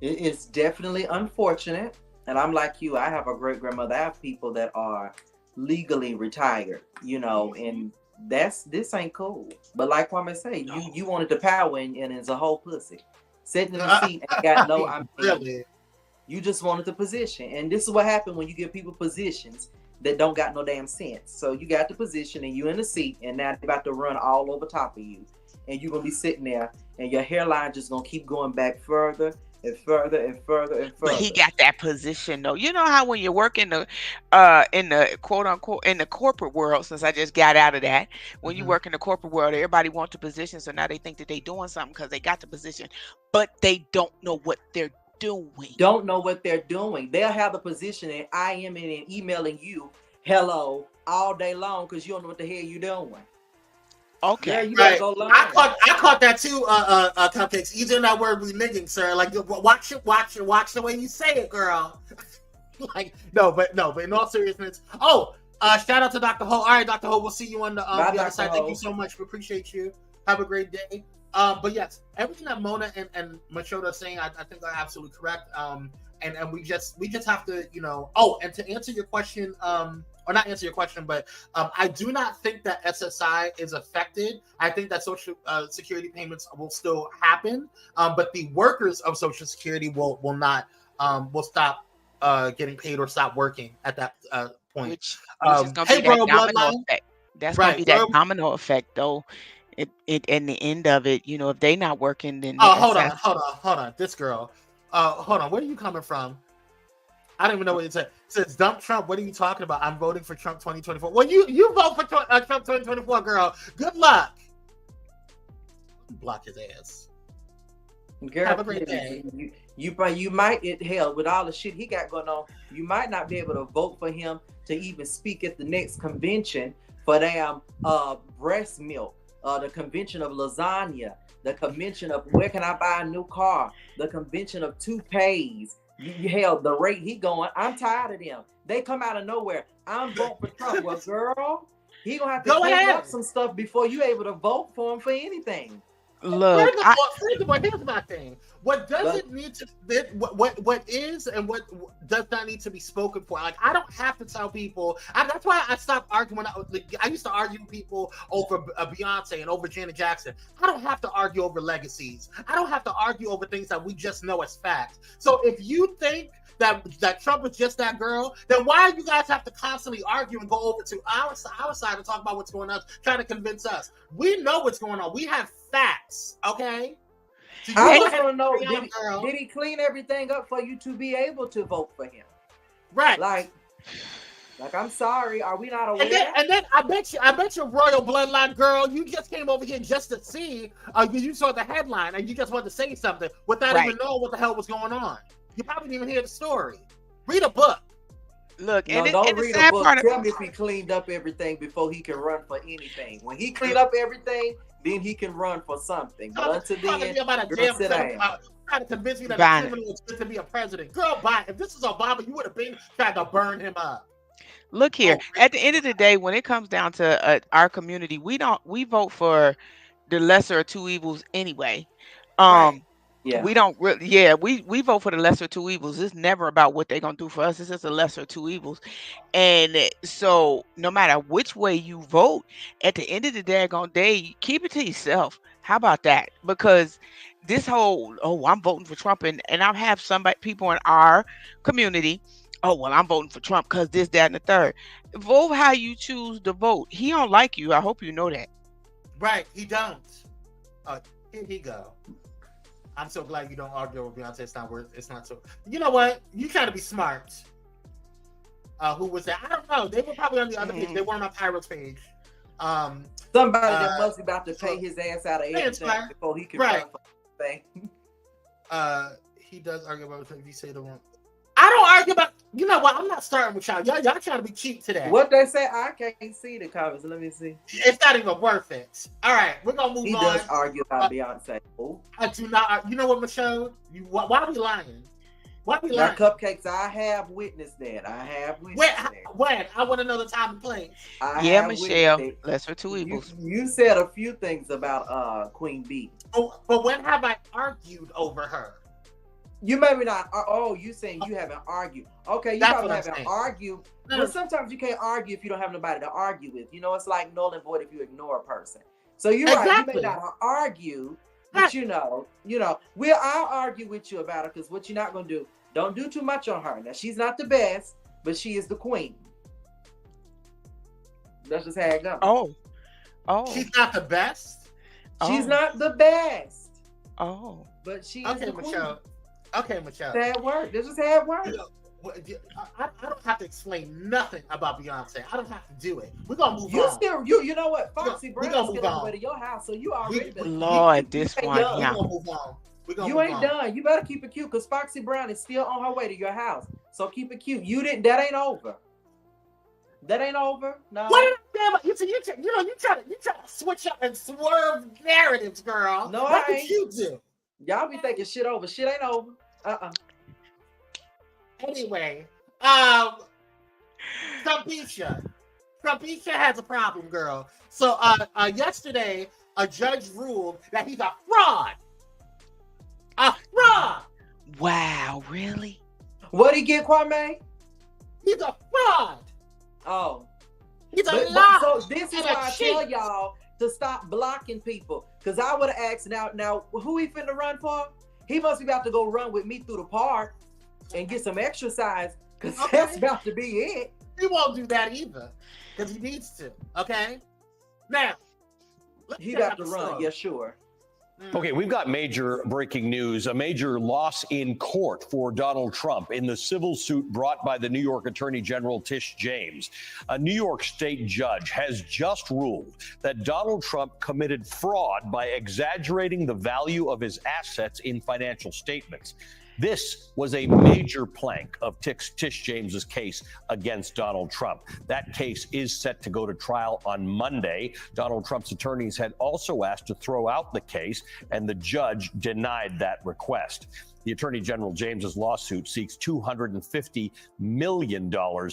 It's definitely unfortunate, and I'm like you. I have a great grandmother. I have people that are legally retired, and this ain't cool. But like Kwame say, you wanted the power, and it's a whole pussy sitting in the seat and got no. Really, you just wanted the position, and this is what happened when you give people positions that don't got no damn sense. So you got the position and you in the seat, and now they're about to run all over top of you, and you're gonna be sitting there, and your hairline just gonna keep going back further and further and further and further. But he got that position though. You know how when you work in the quote unquote in the corporate world, since I just got out of that, when you work in the corporate world, everybody wants the position, so now they think that they doing something because they got the position, but they don't know what they're doing. Don't know what they're doing. They'll have the position and IMing and emailing you hello all day long because you don't know what the hell you're doing. Okay, yeah, you gotta go learn. I caught that too. Cupcakes. Using that word we nigging, sir. Like, watch the way you say it, girl. Like, no, but in all seriousness. Shout out to Dr. Ho. All right, Dr. Ho, we'll see you on the other side. Thank you so much. We appreciate you. Have a great day. But yes, everything that Mona and MaChaude are saying, I think are absolutely correct. And we just have to, and to answer your question, or not answer your question, but I do not think that SSI is affected. I think that Social Security payments will still happen, but the workers of Social Security will not will stop getting paid or stop working at that point. Which is going to be that domino effect. That's going to be that domino effect, though. In the end of it, if they not working, then hold on, this girl, hold on, where are you coming from? I don't even know what it said. It says dump Trump. What are you talking about? I'm voting for Trump 2024. Well, you vote for Trump 2024, girl. Good luck. Block his ass. Girl, have a great day. You might, hell, with all the shit he got going on, you might not be able to vote for him to even speak at the next convention for damn breast milk. The convention of lasagna, the convention of where can I buy a new car, the convention of toupees. Hell, the rate he going, I'm tired of them. They come out of nowhere. I'm voting for Trump. Well, girl, he gonna have to clean up some stuff before you able to vote for him for anything. Look, First of all, here's my thing. What doesn't need to what is and what does not need to be spoken for. Like, I don't have to tell people. That's why I stopped arguing. I used to argue with people over Beyonce and over Janet Jackson. I don't have to argue over legacies. I don't have to argue over things that we just know as facts. So if you think that Trump is just that girl, then why do you guys have to constantly argue and go over to our side and talk about what's going on, trying to convince us? We know what's going on. We have facts, okay? So I just want to know, did he clean everything up for you to be able to vote for him? Right. Like I'm sorry, are we not aware? And then I bet you, royal bloodline girl, you just came over here just to see, you saw the headline and you just wanted to say something without even knowing what the hell was going on. You probably didn't even hear the story. Read a book. Look, don't read a book. Tell me if he cleaned up everything before he can run for anything. When he cleaned up everything, then he can run for something. But until then, sit down. Trying to convince me that a criminal is good to be a president. Girl, bye. If this is Obama, you would have been trying to burn him up. Look here. At the end of the day, when it comes down to our community, we vote for the lesser of two evils anyway. Yeah. We don't really, we vote for the lesser of two evils. It's never about what they're gonna do for us. It's just a lesser of two evils. And so no matter which way you vote, at the end of the daggone day, keep it to yourself. How about that? Because this whole, I'm voting for Trump, and I'll have people in our community, I'm voting for Trump because this, that, and the third. Vote how you choose to vote. He don't like you. I hope you know that. Right, he don't. Here he go. I'm so glad you don't argue with Beyonce. It's not so. You know what? You trying to be smart. Who was that? I don't know. They were probably on the other page. They weren't on Pyro's page. Somebody that must be about to pay his ass out of everything before he can run for the thing. He does argue about if you say the wrong. I don't argue about. You know what? I'm not starting with y'all. Y'all trying to be cheap today. What they say? I can't see the comments. Let me see. It's not even worth it. All right, we're gonna move on. He does argue about Beyonce. I do not. You know what, MaChaude? Why are we lying? Why are we lying? Cupcakes. I have witnessed that. I have witnessed that. When? I want to know the time and place. Michelle. Lesser two evils. You said a few things about Queen Bee. But when have I argued over her? You maybe not. You saying you haven't argued? Okay, you probably haven't argued. No. But sometimes you can't argue if you don't have nobody to argue with. You know, it's like null and void if you ignore a person. So you're right. You may not argue, but I'll argue with you about it, because what you're not gonna do, don't do too much on her. Now she's not the best, but she is the queen. That's just how it goes. She's not the best. She's not the best. But she is the queen. Okay, MaChaude. Sad word. This is sad word. I don't have to explain nothing about Beyonce. I don't have to do it. We're gonna move on. You know what? Foxy Brown is still on the way to your house, so you already been. Lord, this one. We're gonna move on. You ain't done. You better keep it cute, because Foxy Brown is still on her way to your house. So keep it cute. That ain't over. That ain't over. No. What? You try to switch up and swerve narratives, girl. No, what did you do? Y'all be thinking shit over. Shit ain't over. Anyway, Trumpisha has a problem, girl. So yesterday, a judge ruled that he's a fraud. A fraud. Wow, really? What'd he get, Kwame? He's a fraud. He's a lie. So this is why I tell y'all to stop blocking people. Because I would have asked now who he finna run for? He must be about to go run with me through the park and get some exercise, because that's about to be it. He won't do that either, because he needs to. Okay? Now, he about to run. Yeah, sure. Okay, we've got major breaking news, a major loss in court for Donald Trump in the civil suit brought by the New York Attorney General Tish James. A New York state judge has just ruled that Donald Trump committed fraud by exaggerating the value of his assets in financial statements. This was a major plank of Tish James's case against Donald Trump. That case is set to go to trial on Monday. Donald Trump's attorneys had also asked to throw out the case, and the judge denied that request. The Attorney General James's lawsuit seeks $250 million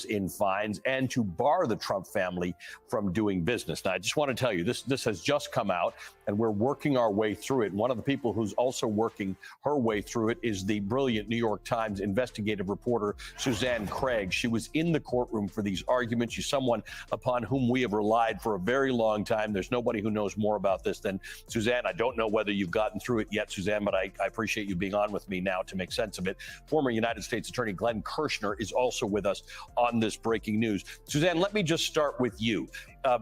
in fines and to bar the Trump family from doing business. Now, I just want to tell you, this has just come out, and we're working our way through it. And one of the people who's also working her way through it is the brilliant New York Times investigative reporter, Suzanne Craig. She was in the courtroom for these arguments. She's someone upon whom we have relied for a very long time. There's nobody who knows more about this than Suzanne. I don't know whether you've gotten through it yet, Suzanne, but I appreciate you being on with me now to make sense of it. Former United States Attorney Glenn Kirshner is also with us on this breaking news. Suzanne, let me just start with you.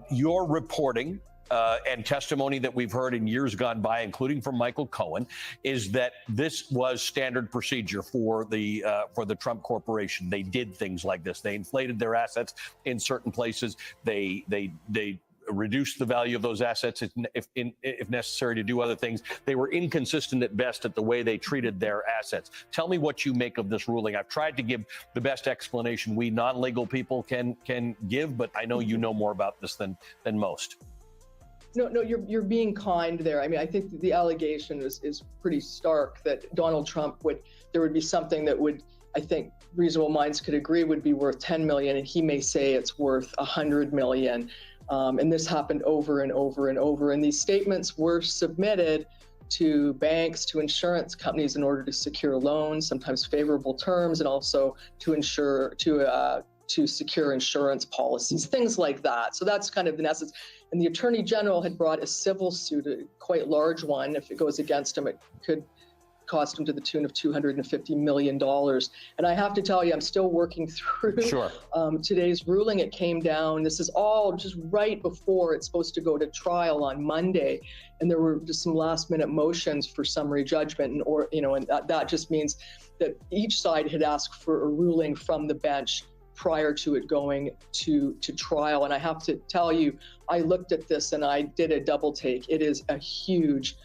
Your reporting and testimony that we've heard in years gone by, including from Michael Cohen, is that this was standard procedure for the Trump Corporation. They did things like this. They inflated their assets in certain places. They reduced the value of those assets if necessary to do other things. They were inconsistent at best at the way they treated their assets. Tell me what you make of this ruling. I've tried to give the best explanation we non-legal people can give, but I know you know more about this than most. No, you're being kind there. I mean, I think the allegation is pretty stark that Donald Trump there would be something that would, I think reasonable minds could agree would be worth 10 million, and he may say it's worth 100 million. And this happened over and over and over. And these statements were submitted to banks, to insurance companies in order to secure loans, sometimes favorable terms, and also to secure insurance policies, things like that. So that's kind of the essence. And the Attorney General had brought a civil suit, a quite large one. If it goes against him, it could cost him to the tune of $250 million. And I have to tell you, I'm still working through today's ruling. It came down. This is all just right before it's supposed to go to trial on Monday. And there were just some last minute motions for summary judgment. And that just means that each side had asked for a ruling from the bench prior to it going to trial. And I have to tell you, I looked at this and I did a double take. It is a huge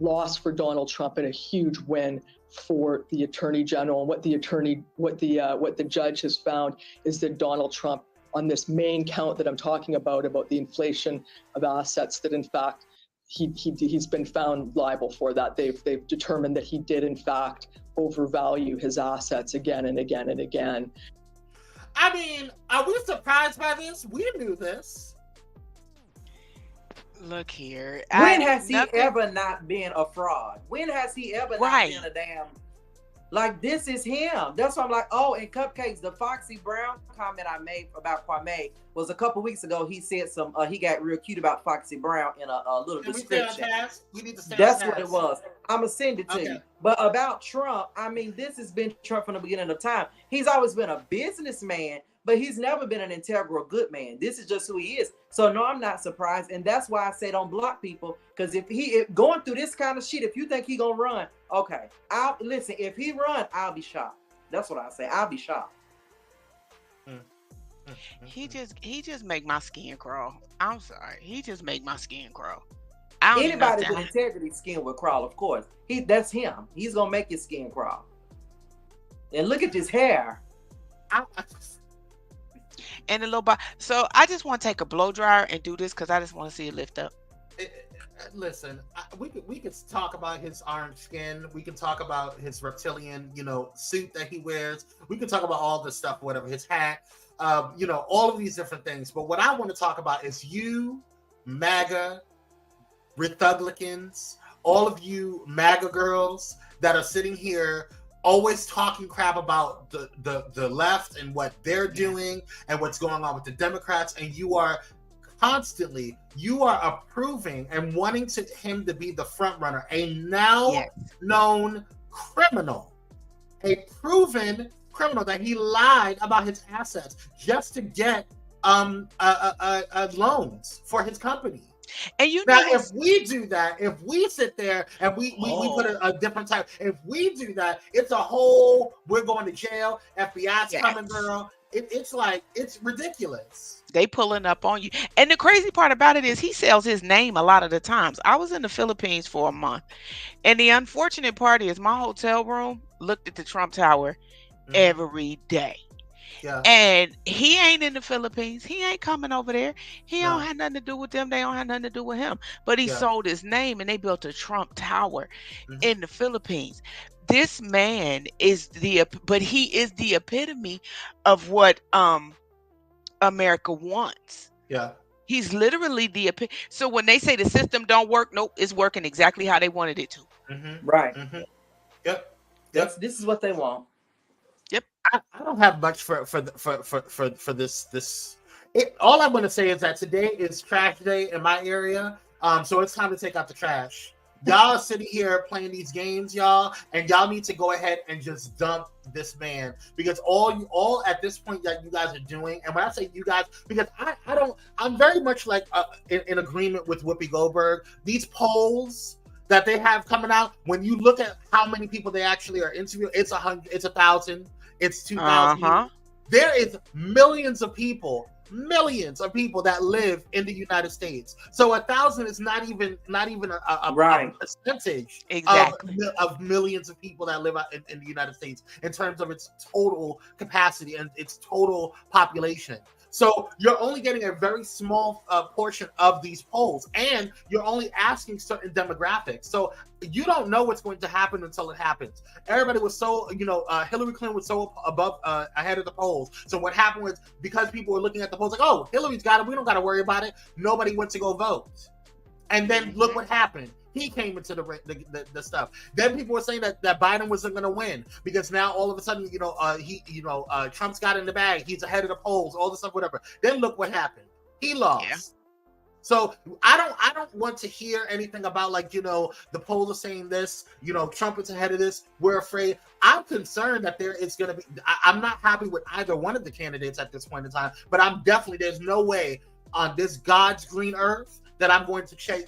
loss for Donald Trump and a huge win for the Attorney General. And what the judge has found is that Donald Trump, on this main count that I'm talking about the inflation of assets, that in fact he's been found liable for that. They've determined that he did in fact overvalue his assets again and again and again. I mean, are we surprised by this? We knew this. Look here. When has he ever not been a fraud? When has he ever not been a damn... Like, this is him. That's why I'm like, oh, and Cupcakes, the Foxy Brown comment I made about Kwame was a couple weeks ago. He said he got real cute about Foxy Brown in a little description. We need to stay That's on what it was. I'm going to send it to you. But about Trump, I mean, this has been Trump from the beginning of time. He's always been a businessman, but he's never been an integral good man. This is just who he is. So no, I'm not surprised. And that's why I say don't block people. Because if going through this kind of shit, if you think he gonna run, okay. Listen, if he run, I'll be shocked. That's what I say. I'll be shocked. He just make my skin crawl. I'm sorry. He just make my skin crawl. Anybody with integrity skin will crawl, of course. That's him. He's gonna make his skin crawl. And look at this hair. And a little bit. So I just want to take a blow dryer and do this because I just want to see it lift up. Listen, we could talk about his orange skin. We can talk about his reptilian, suit that he wears. We can talk about all this stuff, whatever, his hat, all of these different things. But what I want to talk about is you, MAGA, Republicans, all of you MAGA girls that are sitting here always talking crap about the left and what they're doing and what's going on with the Democrats, and you are approving and wanting him to be the front runner, a now known criminal, a proven criminal that he lied about his assets just to get loans for his company. And if we do that, if we sit there and we put a different type, if we do that, it's a whole, we're going to jail, FBI's coming, girl. It's like, it's ridiculous. They pulling up on you. And the crazy part about it is he sells his name a lot of the times. I was in the Philippines for a month. And the unfortunate part is my hotel room looked at the Trump Tower every day. Yeah. And he ain't in the Philippines. He ain't coming over there. He don't have nothing to do with them. They don't have nothing to do with him. But he sold his name and they built a Trump Tower in the Philippines. this man is but he is the epitome of what America wants. Yeah. He's literally the so when they say the system don't work, nope, it's working exactly how they wanted it to. Right. Yep. This is what they want. Yep. I don't have much for this. All I'm going to say is that today is trash day in my area. So it's time to take out the trash. Y'all are sitting here playing these games, y'all, and y'all need to go ahead and just dump this man, because all at this point that you guys are doing, and when I say you guys, because I'm very much like in agreement with Whoopi Goldberg. These polls that they have coming out, when you look at how many people they actually are interviewing, it's 100, it's 1,000, it's 2,000. There is millions of people that live in the United States. So 1,000 is not even a percentage of millions of people that live in the United States in terms of its total capacity and its total population. So you're only getting a very small portion of these polls, and you're only asking certain demographics. So you don't know what's going to happen until it happens. Everybody was so, Hillary Clinton was so ahead of the polls. So what happened was, because people were looking at the polls like, oh, Hillary's got it, we don't got to worry about it. Nobody went to go vote. And then look what happened. He came into the stuff. Then people were saying that Biden wasn't going to win, because now all of a sudden, Trump's got in the bag. He's ahead of the polls, all this stuff, whatever. Then look what happened. He lost. Yeah. So I don't want to hear anything about the polls are saying this, Trump is ahead of this. We're afraid. I'm concerned that there is going to be, I'm not happy with either one of the candidates at this point in time, but there's no way on this God's green earth that I'm going to take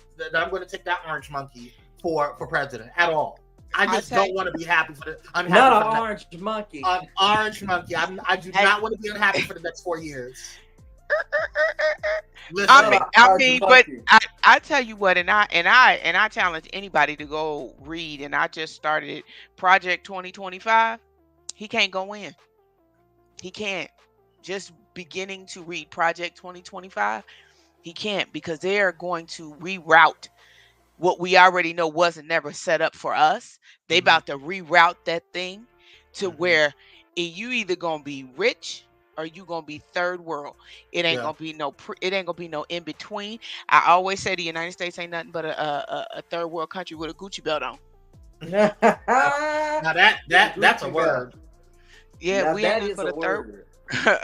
that orange monkey for president at all. I just don't want to be happy for the not an orange monkey. An orange monkey. I do not want to be unhappy for the next 4 years. Listen, I mean, but I tell you what, and I challenge anybody to go read. And I just started Project 2025. He can't go in. He can't. Just beginning to read Project 2025. He can't, because they are going to reroute what we already know wasn't never set up for us. They about to reroute that thing to where you either gonna be rich or you gonna be third world. It ain't gonna be no in between. I always say the United States ain't nothing but a third world country with a Gucci belt on. Now that's a word. Yeah, now we ain't for the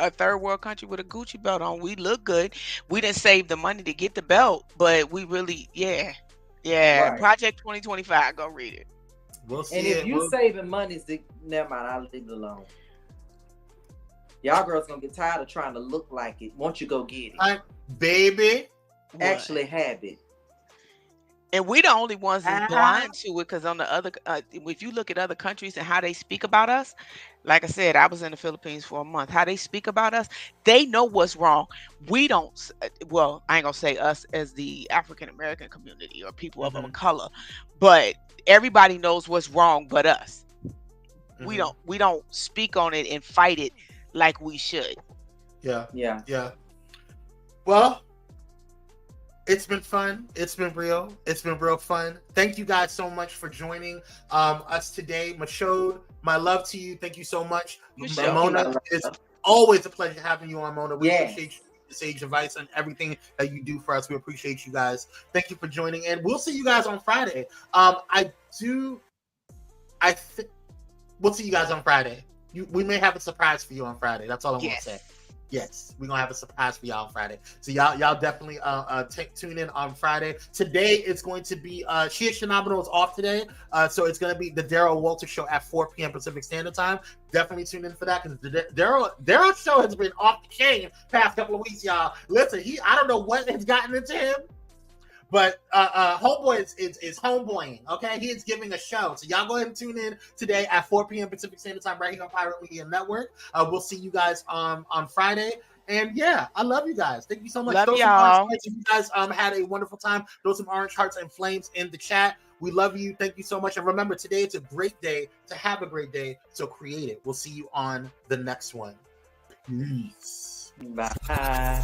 a third world country with a Gucci belt on. We look good. We didn't save the money to get the belt, but we really, right. Project 2025. Go read it. We'll see. And if you saving money, never mind. I'll leave it alone. Y'all girls gonna get tired of trying to look like it. Won't you go get it, baby? Actually have it. And we the only ones that's blind to it, because on the other, if you look at other countries and how they speak about us, like I said, I was in the Philippines for a month. How they speak about us, they know what's wrong. We don't. Well, I ain't gonna say us as the African American community or people of our color, but everybody knows what's wrong but us. We don't speak on it and fight it like we should. Yeah. Well, it's been fun. It's been real. It's been real fun. Thank you guys so much for joining us today. MaChaude, my love to you. Thank you so much. Mona, it's always a pleasure having you on, Mona. We appreciate you, the sage advice, and everything that you do for us. We appreciate you guys. Thank you for joining, and we'll see you guys on Friday. We'll see you guys on Friday. We may have a surprise for you on Friday. That's all I want to say. Yes, we're gonna have a surprise for y'all on Friday. So y'all definitely tune in on Friday. Today it's going to be Shia Shinobuno is off today, so it's gonna be the Daryl Walter show at 4 p.m. Pacific Standard Time. Definitely tune in for that, because the Daryl show has been off the chain past couple of weeks, y'all. Listen, I don't know what has gotten into him, but Homeboy is homeboying, okay? He is giving a show. So y'all go ahead and tune in today at 4 p.m. Pacific Standard Time right here on Pyro Media Network. We'll see you guys on Friday. And yeah, I love you guys. Thank you so much. Love y'all. You guys had a wonderful time. Throw some orange hearts and flames in the chat. We love you. Thank you so much. And remember, today it's a great day to have a great day. So create it. We'll see you on the next one. Peace. Bye.